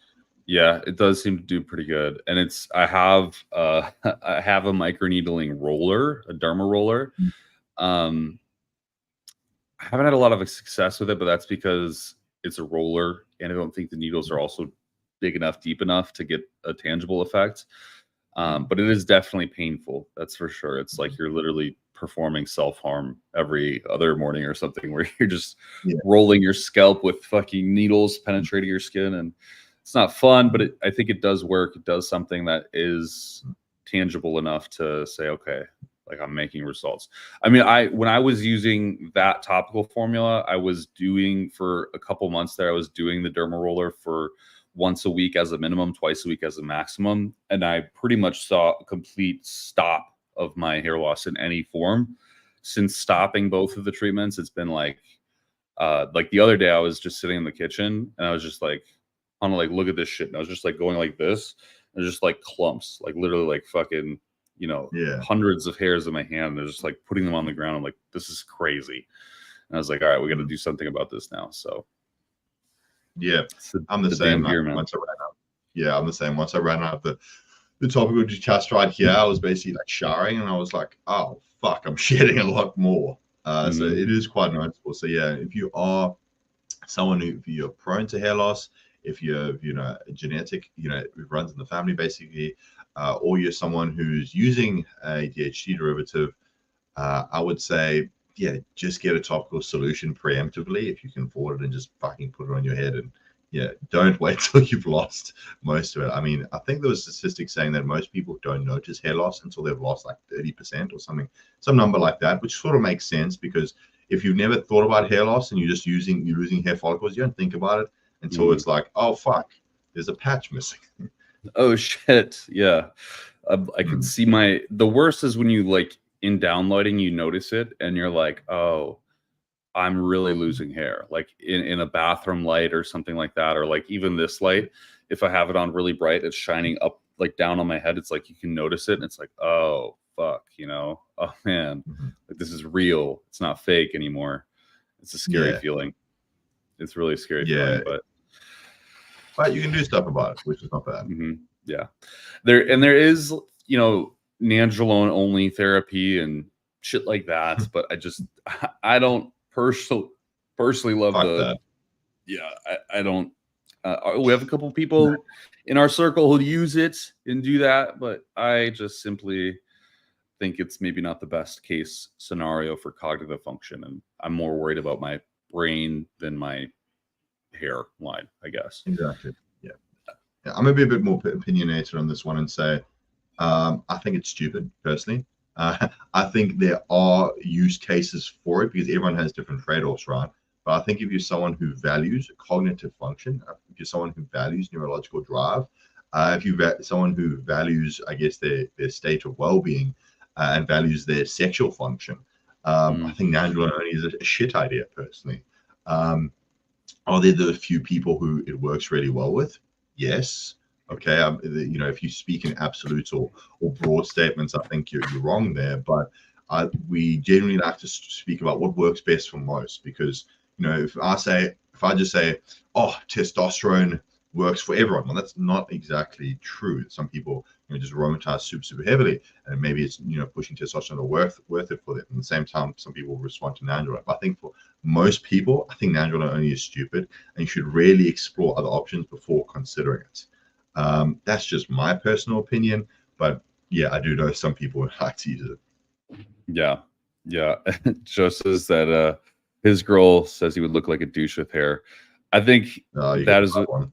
yeah, it does seem to do pretty good. And it's I have I have a microneedling roller, a derma roller. Um, I haven't had a lot of success with it, but that's because it's a roller, and I don't think the needles are also big enough, deep enough to get a tangible effect. But it is definitely painful. That's for sure. It's like you're literally performing self-harm every other morning or something, where you're just rolling your scalp with fucking needles penetrating your skin, and it's not fun, but I think it does work. It does something that is tangible enough to say, okay, like I'm making results. I mean, when I was using that topical formula, I was doing for a couple months there, I was doing the derma roller for once a week as a minimum, twice a week as a maximum. And I pretty much saw a complete stop of my hair loss in any form. Since stopping both of the treatments, it's been like the other day I was just sitting in the kitchen and I was just like, I want to like look at this shit. And I was just like going like this, and just like clumps, like literally like fucking, hundreds of hairs in my hand. They're just like putting them on the ground. I'm like, this is crazy. And I was like, all right, we got to do something about this now. So yeah, I'm the same. Gear, man. Once I ran out, yeah, I'm the same. Once I ran out of the topical just right here, I was basically like showering, and I was like, oh fuck, I'm shedding a lot more. So it is quite noticeable. So yeah, if you are someone if you're prone to hair loss, if you're a genetic, it runs in the family basically, or you're someone who's using a DHT derivative, I would say, yeah, just get a topical solution preemptively if you can afford it, and just fucking put it on your head. And yeah, don't wait till you've lost most of it. I mean, I think there was statistics saying that most people don't notice hair loss until they've lost like 30% or something, some number like that, which sort of makes sense because if you've never thought about hair loss and you're losing hair follicles, you don't think about it until it's like, oh fuck, there's a patch missing. Oh shit, yeah. I can see the worst is when you like in downloading, you notice it and you're like, oh, I'm really losing hair, like in a bathroom light or something like that, or like even this light, if I have it on really bright, it's shining up like down on my head. It's like you can notice it, and it's like, oh fuck, oh man, like this is real. It's not fake anymore. It's a scary feeling. It's really a scary feeling, but you can do stuff about it, which is not bad. Yeah, there is nandrolone only therapy and shit like that, but I don't personally love that. Yeah, I don't. We have a couple people in our circle who use it and do that, but I just simply think it's maybe not the best case scenario for cognitive function, and I'm more worried about my brain than my hair line, I guess. Exactly. Yeah. I'm gonna be a bit more opinionated on this one and say, I think it's stupid personally. I think there are use cases for it because everyone has different trade-offs, right? But I think if you're someone who values cognitive function, if you're someone who values neurological drive, if you're someone who values, I guess, their state of well-being and values their sexual function, I think nandrolone only is a shit idea personally. Are there the few people who it works really well with? Yes. Okay. If you speak in absolutes or broad statements, I think you're wrong there. But we generally like to speak about what works best for most, because if I just say, oh, testosterone works for everyone, well, that's not exactly true. Some people just aromatize super heavily, and maybe it's pushing testosterone worth it for them. At the same time, some people respond to nandrolone. But I think for most people, I think nandrolone only is stupid, and you should really explore other options before considering it. That's just my personal opinion, but yeah, I do know some people would like to use it. Yeah. Yeah. Joe says that his girl says he would look like a douche with hair. I think You that got is one.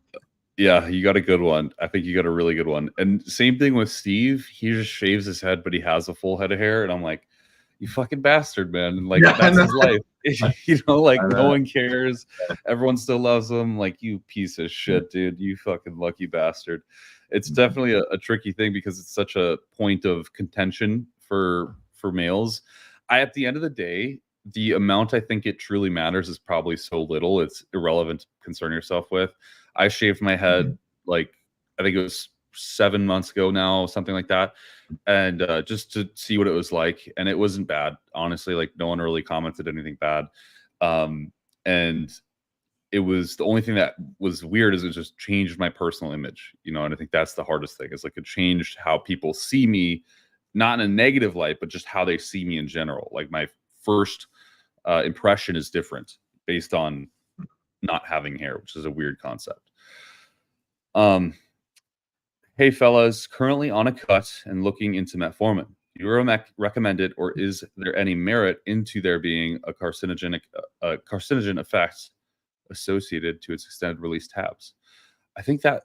yeah, you got a good one. I think you got a really good one. And same thing with Steve. He just shaves his head, but he has a full head of hair. And I'm like, you fucking bastard, man. And like, Yeah, I that's know. his life. You know, like, I no know. one cares. Everyone still loves him. Like, you piece of shit, dude. You fucking lucky bastard. It's definitely a tricky thing because it's such a point of contention for males. At the end of the day, the amount I think it truly matters is probably so little. It's irrelevant to concern yourself with. I shaved my head like I think it was 7 months ago now, something like that, and just to see what it was like, and it wasn't bad, honestly. Like no one really commented anything bad, and it was the only thing that was weird is it just changed my personal image, you know. And I think that's the hardest thing is like it changed how people see me, not in a negative light, but just how they see me in general. Like my first impression is different based on not having hair, which is a weird concept. Hey fellas, currently on a cut and looking into metformin. Do you recommend it, or is there any merit into there being a carcinogenic carcinogen effect associated to its extended release tabs? I think that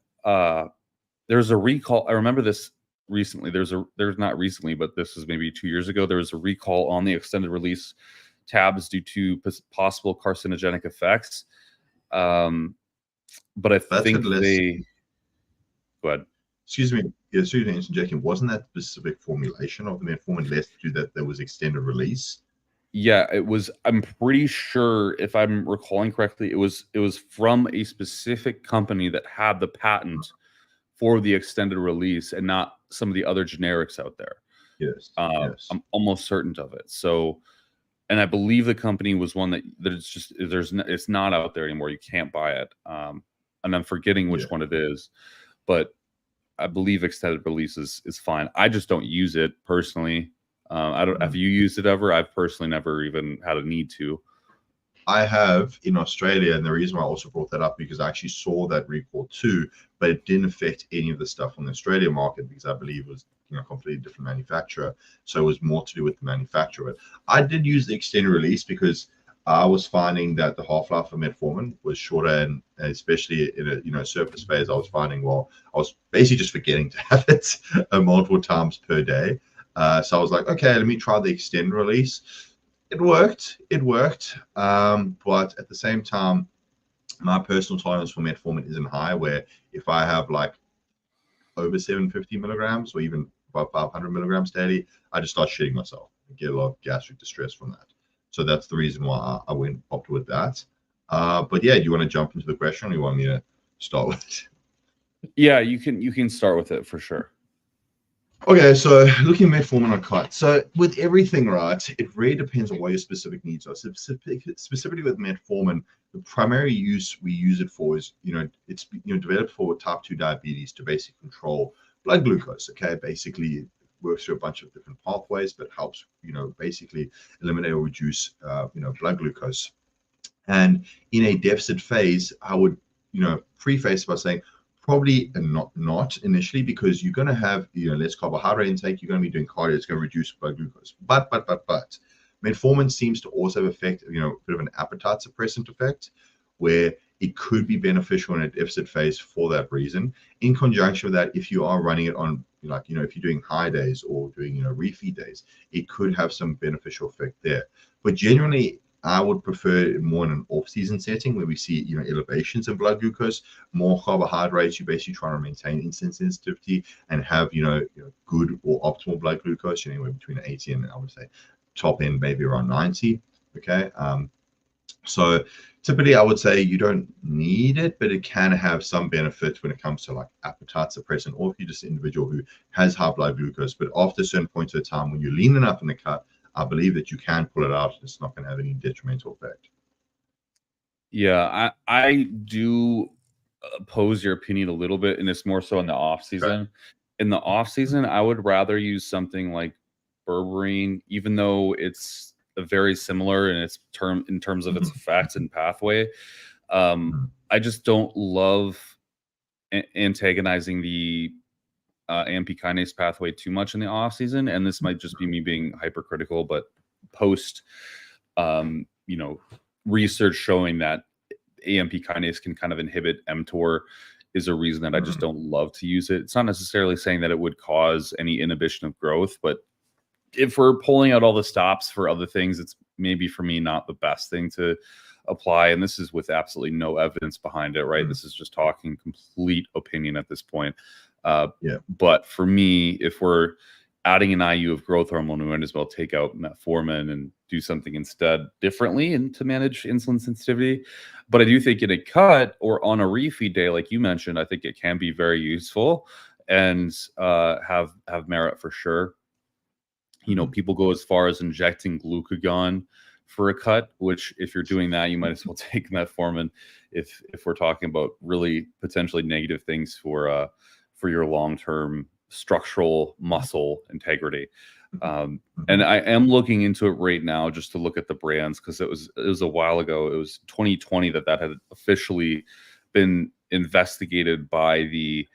there's a recall. I remember this recently. There's not recently, but this was maybe 2 years ago. There was a recall on the extended release tabs due to possible carcinogenic effects. But I think they go ahead. Excuse me. Yeah, excuse me, interjecting. Wasn't that specific formulation of the metformin less to do that there was extended release? Yeah, it was. I'm pretty sure, if I'm recalling correctly, it was from a specific company that had the patent for the extended release, and not some of the other generics out there. Yes. Yes. I'm almost certain of it. So, and I believe the company was one that it's just it's not out there anymore. You can't buy it. And I'm forgetting which one it is, but I believe extended release is fine. I just don't use it personally. I don't. Have you used it ever? I've personally never even had a need to. I have in Australia, and the reason why I also brought that up because I actually saw that recall too, but it didn't affect any of the stuff on the Australian market because I believe it was a completely different manufacturer. So it was more to do with the manufacturer. I did use the extended release because I was finding that the half-life of metformin was shorter, and especially in a surface phase, I was finding I was basically just forgetting to have it multiple times per day. So I was like, okay, let me try the extended release. It worked. But at the same time, my personal tolerance for metformin isn't high. Where if I have like over 750 milligrams or even about 500 milligrams daily, I just start shitting myself. I get a lot of gastric distress from that. So that's the reason why I went opted with that. But yeah, do you want to jump into the question, or you want me to start with it? Yeah, you can start with it for sure. Okay, so looking at metformin on cut. So with everything, right, it really depends on what your specific needs are. So specifically with metformin, the primary use we use it for is, it's developed for type 2 diabetes to basically control blood glucose. Okay, basically it works through a bunch of different pathways, but helps, basically eliminate or reduce, blood glucose. And in a deficit phase, I would, preface by saying, probably not initially, because you're going to have less carbohydrate intake. You're going to be doing cardio. It's going to reduce blood glucose. But metformin seems to also affect a bit of an appetite suppressant effect, where it could be beneficial in a deficit phase for that reason. In conjunction with that, if you are running it on if you're doing high days or doing refeed days, it could have some beneficial effect there. But generally, I would prefer more in an off-season setting where we see, elevations in blood glucose, more carbohydrates. You're basically trying to maintain insulin sensitivity and have, good or optimal blood glucose, anywhere between 80 and I would say top end maybe around 90. Okay. So typically I would say you don't need it, but it can have some benefits when it comes to like appetite suppressant, or if you're just an individual who has high blood glucose. But after a certain point of time, when you're lean enough in the cut, I believe that you can pull it out. It's not going to have any detrimental effect. Yeah, I do oppose your opinion a little bit, and it's more so in the off season. Okay. In the off season, I would rather use something like berberine, even though it's very similar in terms of its effects and pathway. I just don't love antagonizing the AMP kinase pathway too much in the off season, and this might just be me being hypercritical, but post, you know, research showing that AMP kinase can kind of inhibit mTOR is a reason that I just don't love to use it. It's not necessarily saying that it would cause any inhibition of growth, but if we're pulling out all the stops for other things, it's maybe for me not the best thing to apply. And this is with absolutely no evidence behind it, right? This is just talking complete opinion at this point. But for me, if we're adding an IU of growth hormone, we might as well take out metformin and do something instead differently and to manage insulin sensitivity. But I do think in a cut or on a refeed day, like you mentioned, I think it can be very useful and have merit for sure. You know, people go as far as injecting glucagon for a cut, which if you're doing that, you might as well take metformin if we're talking about really potentially negative things for your long-term structural muscle integrity. And I am looking into it right now just to look at the brands, because it was a while ago. It was 2020 that had officially been investigated by the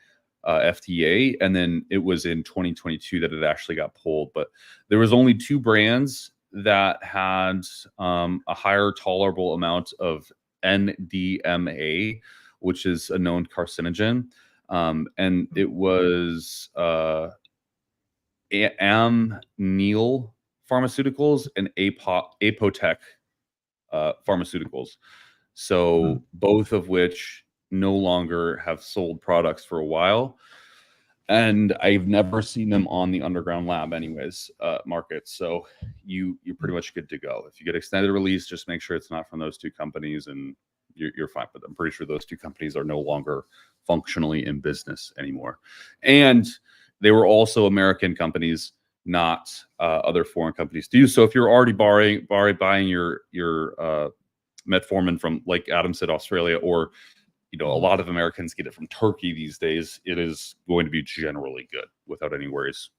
FDA, and then it was in 2022 that it actually got pulled. But there was only 2 brands that had a higher tolerable amount of NDMA, which is a known carcinogen, and it was Amneal Pharmaceuticals and Apotec Pharmaceuticals. So both of which no longer have sold products for a while, and I've never seen them on the underground lab anyways market. So you're pretty much good to go. If you get extended release, just make sure it's not from those 2 companies and you're fine. But I'm pretty sure those 2 companies are no longer functionally in business anymore. And they were also American companies, not other foreign companies too. So if you're already buying your metformin from, like Adam said, Australia, or you know, a lot of Americans get it from Turkey these days, it is going to be generally good without any worries.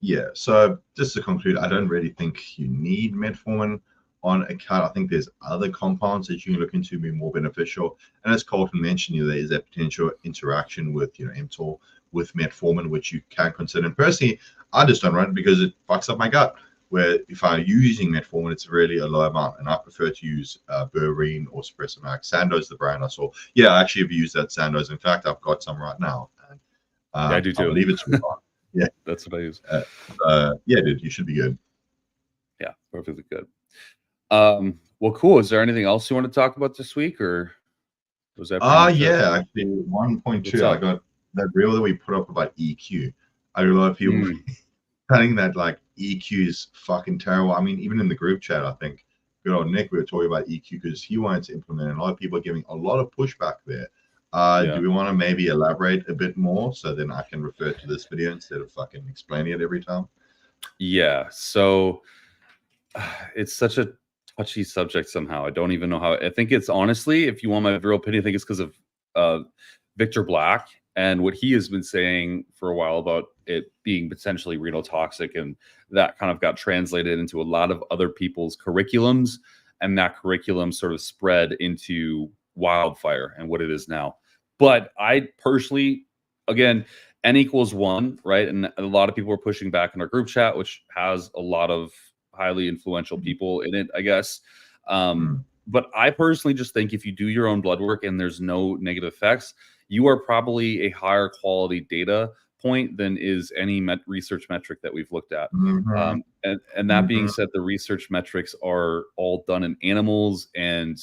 Yeah. So just to conclude, I don't really think you need metformin on a cut. I think there's other compounds that you can look into be more beneficial. And as Kolton mentioned, you know, there is that potential interaction with, you know, mTOR with metformin, which you can consider. And personally, I just don't run it because it fucks up my gut. Where if I'm using metformin, it's really a low amount, and I prefer to use Berberine or Suppressamax. Sandoz, the brand I saw. Yeah, I actually have used that Sandoz. In fact, I've got some right now. And, yeah, I do too. I believe it's fine. Yeah, that's what I use. Yeah, dude, you should be good. Yeah, perfectly good. Well, cool. Is there anything else you want to talk about this week, or was that? Yeah, actually, 1.2. I got that reel that we put up about EQ. I know a lot of people telling that like EQ is fucking terrible. I mean, even in the group chat, I think good old Nick, we were talking about EQ because he wanted to implement it, and a lot of people are giving a lot of pushback there. Do we want to maybe elaborate a bit more so then I can refer to this video instead of fucking explaining it every time? Yeah. So it's such a touchy subject somehow. I don't even know how. I think it's honestly, if you want my real opinion, I think it's because of Victor Black and what he has been saying for a while about it being potentially renal toxic, and that kind of got translated into a lot of other people's curriculums, and that curriculum sort of spread into wildfire and what it is now. But I personally, again, N equals 1, right? And a lot of people are pushing back in our group chat, which has a lot of highly influential people in it, I guess. But I personally just think if you do your own blood work and there's no negative effects, you are probably a higher quality data point than is any research metric that we've looked at. And that being said, the research metrics are all done in animals and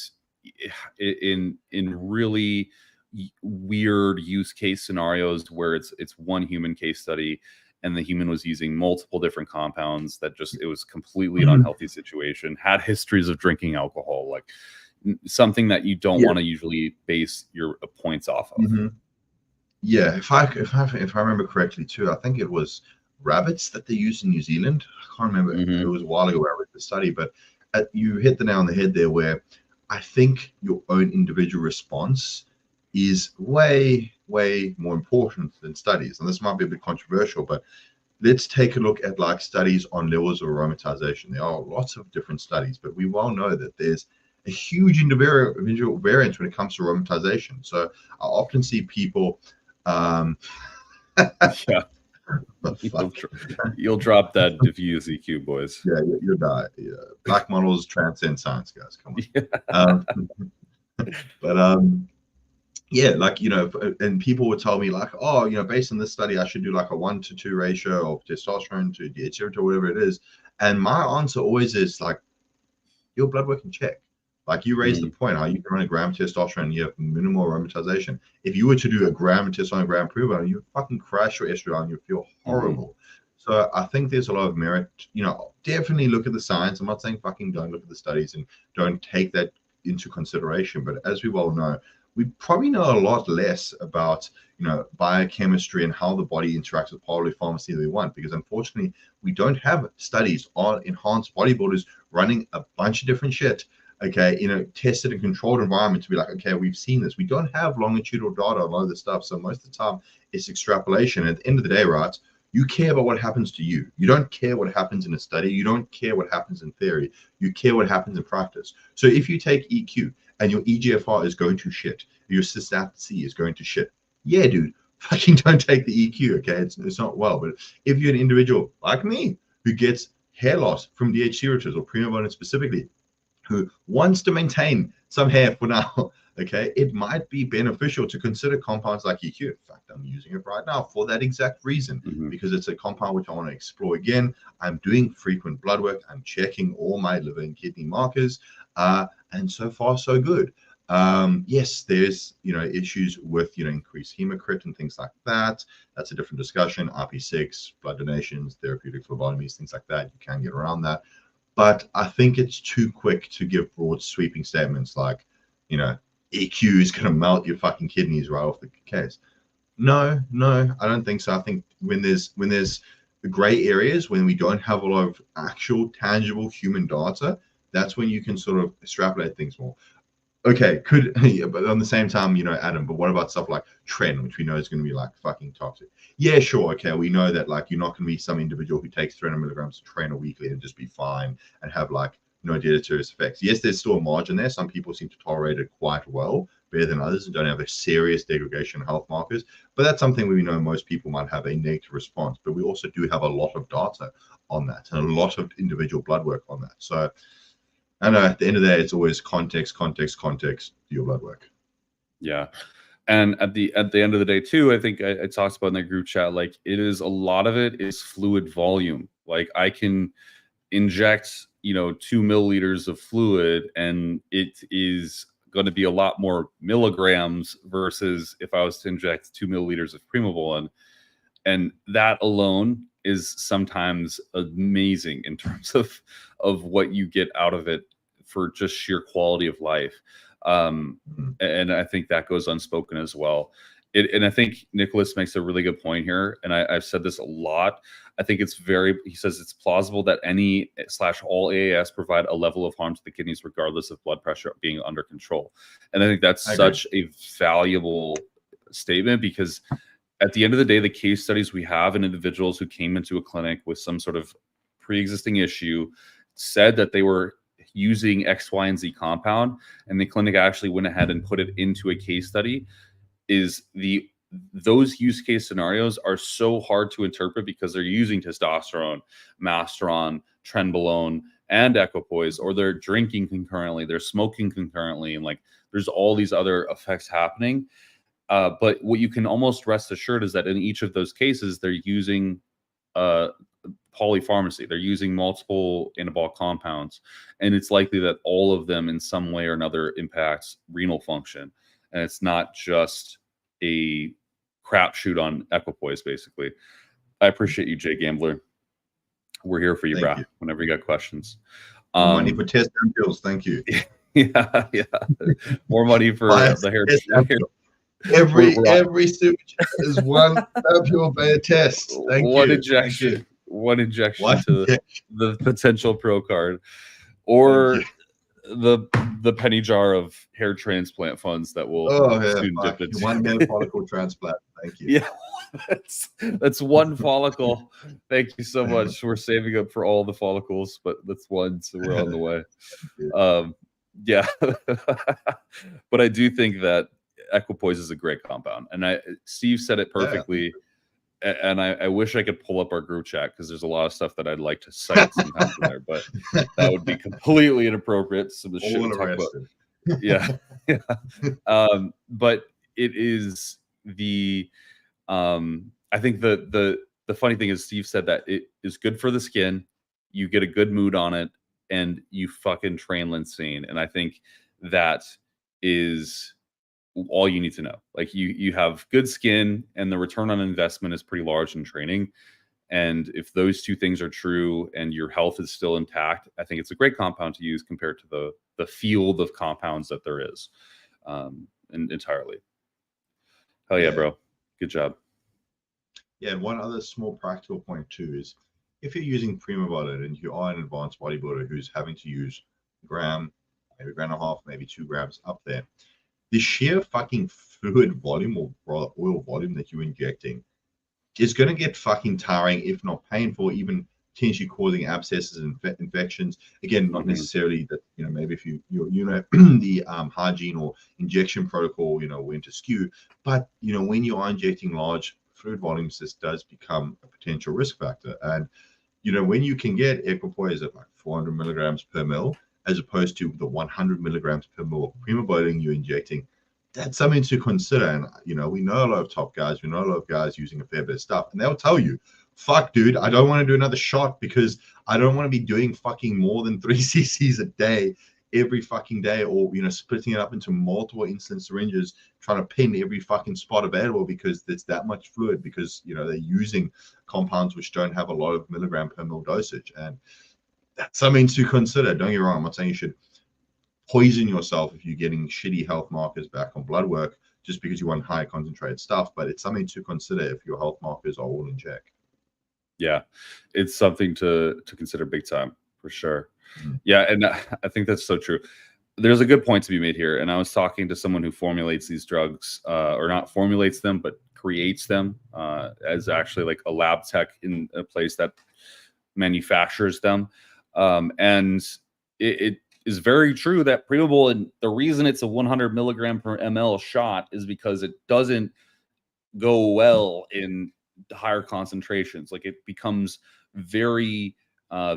in really weird use case scenarios where it's one human case study and the human was using multiple different compounds that just, it was completely an unhealthy situation, had histories of drinking alcohol, like something that you don't want to usually base your points off of. Yeah, if I remember correctly too, I think it was rabbits that they used in New Zealand. I can't remember. It was a while ago where I read the study, but you hit the nail on the head there where I think your own individual response is way more important than studies. And this might be a bit controversial, but let's take a look at like studies on levels of aromatization. There are lots of different studies, but we well know that there's a huge individual variance when it comes to aromatization. So I often see people Yeah. You'll drop that if you use EQ, boys. Yeah, you'll die. Yeah. Black models transcend science, guys. Come on. Yeah. But yeah, like, you know, and people would tell me like, oh, you know, based on this study, I should do like a 1-to-2 ratio of testosterone to DHT or whatever it is. And my answer always is like, your blood work in check. Like you raised the point, how you can run a gram of testosterone and you have minimal aromatization. If you were to do a gram of testosterone, a gram of Primobolan, you would fucking crash your estrogen, you feel horrible. So I think there's a lot of merit, you know, definitely look at the science. I'm not saying fucking don't look at the studies and don't take that into consideration. But as we well know, we probably know a lot less about, you know, biochemistry and how the body interacts with polypharmacy than we want, because unfortunately we don't have studies on enhanced bodybuilders running a bunch of different shit, okay, in a tested and controlled environment to be like, okay, we've seen this. We don't have longitudinal data on a lot of this stuff. So most of the time it's extrapolation. At the end of the day, right, you care about what happens to you. You don't care what happens in a study. You don't care what happens in theory. You care what happens in practice. So if you take EQ and your EGFR is going to shit, your cystatin is going to shit, yeah, dude, fucking don't take the EQ, okay? It's not well. But if you're an individual like me who gets hair loss from DHT routers or Primobolan specifically, who wants to maintain some hair for now, okay, it might be beneficial to consider compounds like EQ. In fact, I'm using it right now for that exact reason, because it's a compound which I want to explore again. I'm doing frequent blood work. I'm checking all my liver and kidney markers, and so far so good. Yes, there's, you know, issues with, you know, increased hematocrit and things like that. That's a different discussion. RP6, blood donations, therapeutic phlebotomies, things like that. You can get around that. But I think it's too quick to give broad sweeping statements like, you know, EQ is going to melt your fucking kidneys right off the case. No, I don't think so. I think when there's the gray areas, when we don't have a lot of actual tangible human data, that's when you can sort of extrapolate things more. Okay, yeah, but on the same time, you know, Adam, but what about stuff like tren, which we know is going to be like fucking toxic? Yeah, sure. Okay, we know that like you're not going to be some individual who takes 300 milligrams of tren a weekly and just be fine and have like no deleterious effects. Yes, there's still a margin there. Some people seem to tolerate it quite well, better than others, and don't have a serious degradation of health markers. But that's something we know most people might have a negative response. But we also do have a lot of data on that and a lot of individual blood work on that. So I know at the end of the day, it's always context to your blood work. Yeah. And at the end of the day too, I think I talked about in the group chat, like it is a lot of it is fluid volume. Like I can inject, you know, 2 milliliters of fluid and it is going to be a lot more milligrams versus if I was to inject 2 milliliters of Primobolan. And that alone is sometimes amazing in terms of what you get out of it for just sheer quality of life. And I think that goes unspoken as well. And I think Nicholas makes a really good point here. And I've said this a lot. I think he says it's plausible that any/all AAS provide a level of harm to the kidneys, regardless of blood pressure being under control. And I think that's such a valuable statement, because at the end of the day, the case studies we have in individuals who came into a clinic with some sort of pre-existing issue said that they were using X, Y, and Z compound, and the clinic actually went ahead and put it into a case study. Those use case scenarios are so hard to interpret because they're using testosterone, Masteron, Trenbolone, and Equipoise, or they're drinking concurrently, they're smoking concurrently, and like there's all these other effects happening. But what you can almost rest assured is that in each of those cases, they're using polypharmacy. They're using multiple anabolic compounds, and it's likely that all of them in some way or another impacts renal function. And it's not just a crapshoot on Equipoise, basically. I appreciate you, Jay Gambler. We're here for you, brah, whenever you got questions. Money for test and pills. Thank you. Yeah. More money for the hair. Every super chat is one pure beta test. One injection to the potential pro card, or the penny jar of hair transplant funds that will soon dip into one hair follicle transplant. Thank you. Yeah, that's one follicle. Thank you so much. We're saving up for all the follicles, but that's one, so we're on the way. Yeah, but I do think that Equipoise is a great compound, and Steve said it perfectly. and I wish I could pull up our group chat because there's a lot of stuff that I'd like to cite sometimes in there, but that would be completely inappropriate. Some of the shit we talk about. Yeah. Yeah. But it is the I think the funny thing is Steve said that it is good for the skin. You get a good mood on it, and you fucking train Linsane. And I think that is all you need to know. Like you have good skin, and the return on investment is pretty large in training. And if those two things are true and your health is still intact, I think it's a great compound to use compared to the field of compounds that there is, entirely. Hell yeah, bro. Good job. Yeah, and one other small practical point too is if you're using Primobolan and you are an advanced bodybuilder who's having to use a gram, maybe a gram and a half, maybe 2 grams up there, the sheer fucking fluid volume or oil volume that you're injecting is going to get fucking tiring, if not painful, even potentially causing abscesses and infections. Again, not necessarily that, maybe if the hygiene or injection protocol, went askew, but, when you are injecting large fluid volumes, this does become a potential risk factor. And, when you can get Equipoise at like 400 milligrams per mil, as opposed to the 100 milligrams per mil of Primobolan you're injecting, that's something to consider. And, we know a lot of top guys, we know a lot of guys using a fair bit of stuff, and they'll tell you, fuck, dude, I don't want to do another shot because I don't want to be doing fucking more than 3 cc's a day every fucking day, or, splitting it up into multiple insulin syringes, trying to pin every fucking spot available because there's that much fluid, because, they're using compounds which don't have a lot of milligram per mil dosage. And that's something to consider. Don't get me wrong, I'm not saying you should poison yourself if you're getting shitty health markers back on blood work just because you want high concentrated stuff, but it's something to consider if your health markers are all in check. Yeah, it's something to consider big time, for sure. Yeah, and I think that's so true. There's a good point to be made here, and I was talking to someone who formulates these drugs, or not formulates them, but creates them, as actually like a lab tech in a place that manufactures them. And it is very true that Primobolan, the reason it's a 100 milligram per ml shot is because it doesn't go well in higher concentrations. Like it becomes very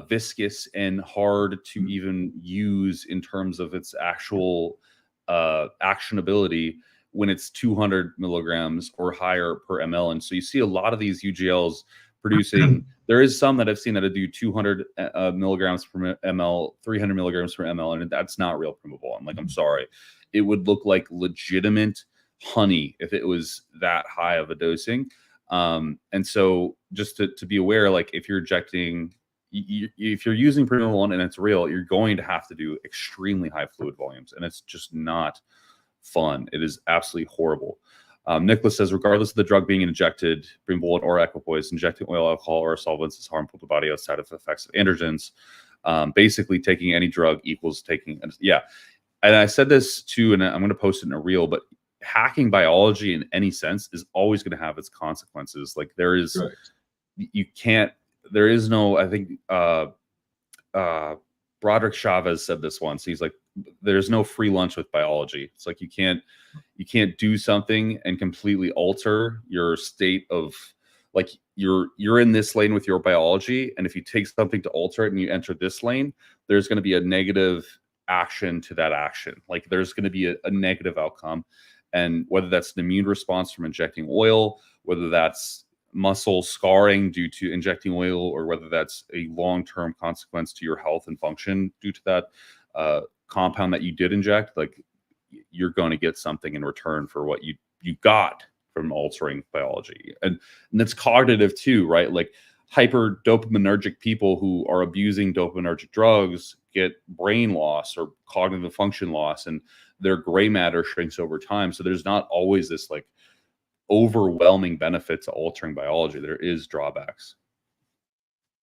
viscous and hard to even use in terms of its actual actionability when it's 200 milligrams or higher per ml. And so you see a lot of these UGLs producing. There is some that I've seen that do 200 milligrams per ml, 300 milligrams per ml, and that's not real Primobolan. Like, I'm sorry, it would look like legitimate honey if it was that high of a dosing. And so just to be aware, like if you're injecting, if you're using Primobolan and it's real, you're going to have to do extremely high fluid volumes, and it's just not fun. It is absolutely horrible. Nicholas says, regardless of the drug being injected, Primobolan or Equipoise, injecting oil, alcohol, or solvents is harmful to body outside of the effects of androgens. Basically, taking any drug equals taking, yeah. And I said this too, and I'm going to post it in a reel, but hacking biology in any sense is always going to have its consequences. Like there is, you can't, there is no, I think, Broderick Chavez said this once. He's like, there's no free lunch with biology. It's like you can't do something and completely alter your state of, like, you're in this lane with your biology, and if you take something to alter it and you enter this lane, there's going to be a negative action to that action. Like there's going to be a negative outcome, and whether that's an immune response from injecting oil, whether that's muscle scarring due to injecting oil, or whether that's a long-term consequence to your health and function due to that compound that you did inject, like you're going to get something in return for what you got from altering biology. And that's cognitive too, right? Like hyper dopaminergic people who are abusing dopaminergic drugs get brain loss or cognitive function loss, and their gray matter shrinks over time. So there's not always this like overwhelming benefit to altering biology. There is drawbacks.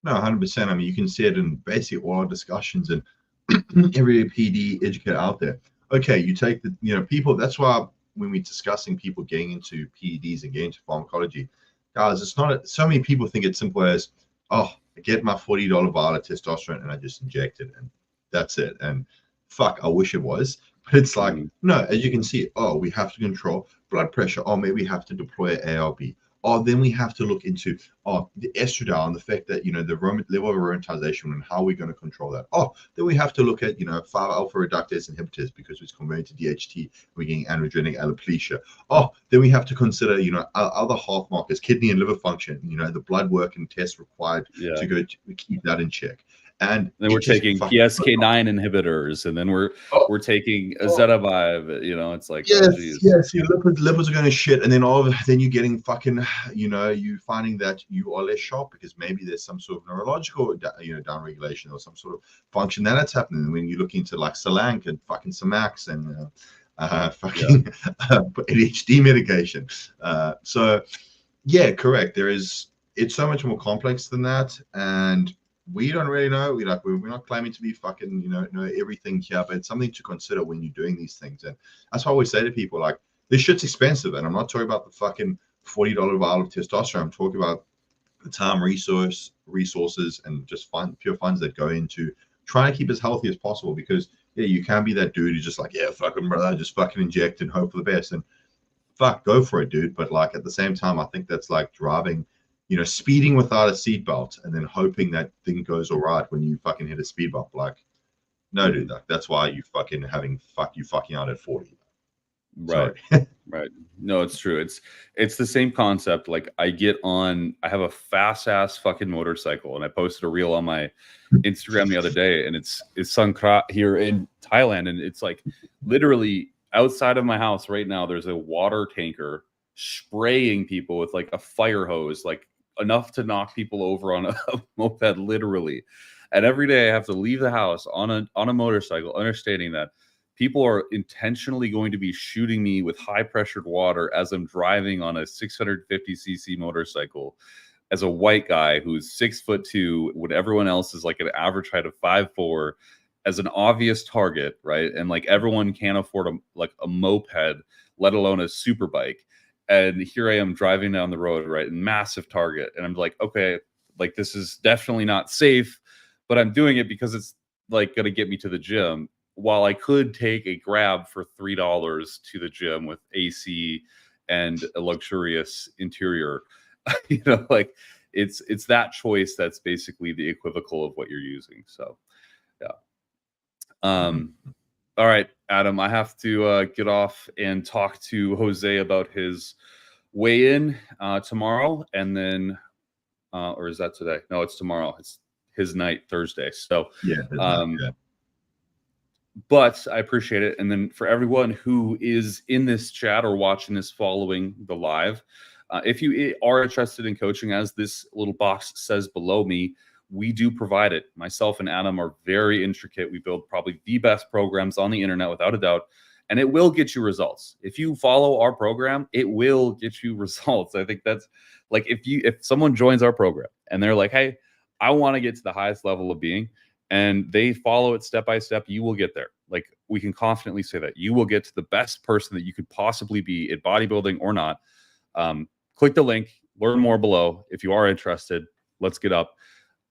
No, 100%. I mean, you can see it in basically all our discussions and every PED educator out there. Okay, you take the, people, that's why when we're discussing people getting into PEDs and getting into pharmacology, guys, it's not, so many people think it's simple as, oh, I get my $40 vial of testosterone and I just inject it and that's it. And fuck, I wish it was. But it's like, no, as you can see, oh, we have to control blood pressure. Oh, maybe we have to deploy ARB. then we have to look into the estradiol and the fact that, the level of aromatization and how we're going to control that. Then we have to look at 5-alpha reductase inhibitors because it's converting to DHT. We're getting androgenic alopecia. Then we have to consider other health markers, kidney and liver function. The blood work and tests required to go to keep that in check. And then we're taking PSK9 inhibitors, and then we're taking ezetimibe. It's like, yes, your lipids are going to shit, and then then you're getting fucking, you finding that you are less sharp because maybe there's some sort of neurological, downregulation or some sort of function that's happening. When you look into like Salank and fucking Samax and fucking ADHD medication. So yeah, correct. It's so much more complex than that, and we don't really know. We're not claiming to be fucking, know everything here, but it's something to consider when you're doing these things. And that's why we say to people, like, this shit's expensive. And I'm not talking about the fucking $40 vial of testosterone. I'm talking about the time, resources, and just pure funds that go into trying to keep as healthy as possible. Because you can be that dude who's just like, fucking brother, just fucking inject and hope for the best. And fuck, go for it, dude. But like at the same time, I think that's like driving, speeding without a seatbelt and then hoping that thing goes all right when you fucking hit a speed bump. Like, no, dude, that's why you fucking fucking out at 40. Right. Right. No, it's true. It's the same concept. Like I have a fast ass fucking motorcycle, and I posted a reel on my Instagram the other day, and it's Sangkrat here in Thailand. And it's like literally outside of my house right now, there's a water tanker spraying people with like a fire hose, like enough to knock people over on a moped, literally. And every day I have to leave the house on a motorcycle, understanding that people are intentionally going to be shooting me with high pressured water as I'm driving on a 650cc motorcycle as a white guy who's 6'2", when everyone else is like an average height of 5'4", as an obvious target, right? And like everyone can't afford a moped, let alone a super bike. And here I am driving down the road, right? Massive target. And I'm like, okay, like this is definitely not safe, but I'm doing it because it's like going to get me to the gym. While I could take a Grab for $3 to the gym with AC and a luxurious interior, like it's that choice that's basically the equivocal of what you're using. So, yeah. All right, Adam, I have to get off and talk to Jose about his weigh-in tomorrow, and then, or is that today? No, it's tomorrow. It's his night, Thursday. So, but I appreciate it. And then for everyone who is in this chat or watching this following the live, if you are interested in coaching, as this little box says below me, we do provide it. Myself and Adam are very intricate. We build probably the best programs on the internet without a doubt, and it will get you results. If you follow our program, it will get you results. I think that's like if someone joins our program and they're like, hey, I want to get to the highest level of being, and they follow it step by step, you will get there. Like we can confidently say that you will get to the best person that you could possibly be at bodybuilding or not. Click the link, learn more below. If you are interested, let's get up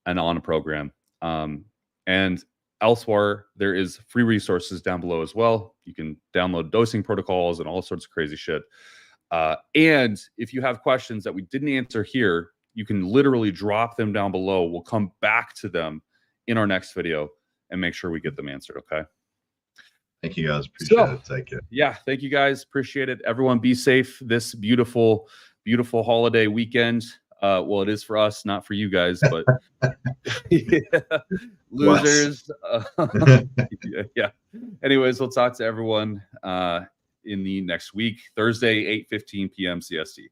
and on a program. And elsewhere, there is free resources down below as well. You can download dosing protocols and all sorts of crazy shit. And if you have questions that we didn't answer here, you can literally drop them down below. We'll come back to them in our next video and make sure we get them answered. Okay. Thank you guys. Appreciate it. Take care. Yeah. Thank you guys. Appreciate it. Everyone be safe this beautiful, beautiful holiday weekend. Well, it is for us, not for you guys, but yeah. Losers. Yeah. Anyways, we'll talk to everyone in the next week, Thursday, 8:15 p.m. CST.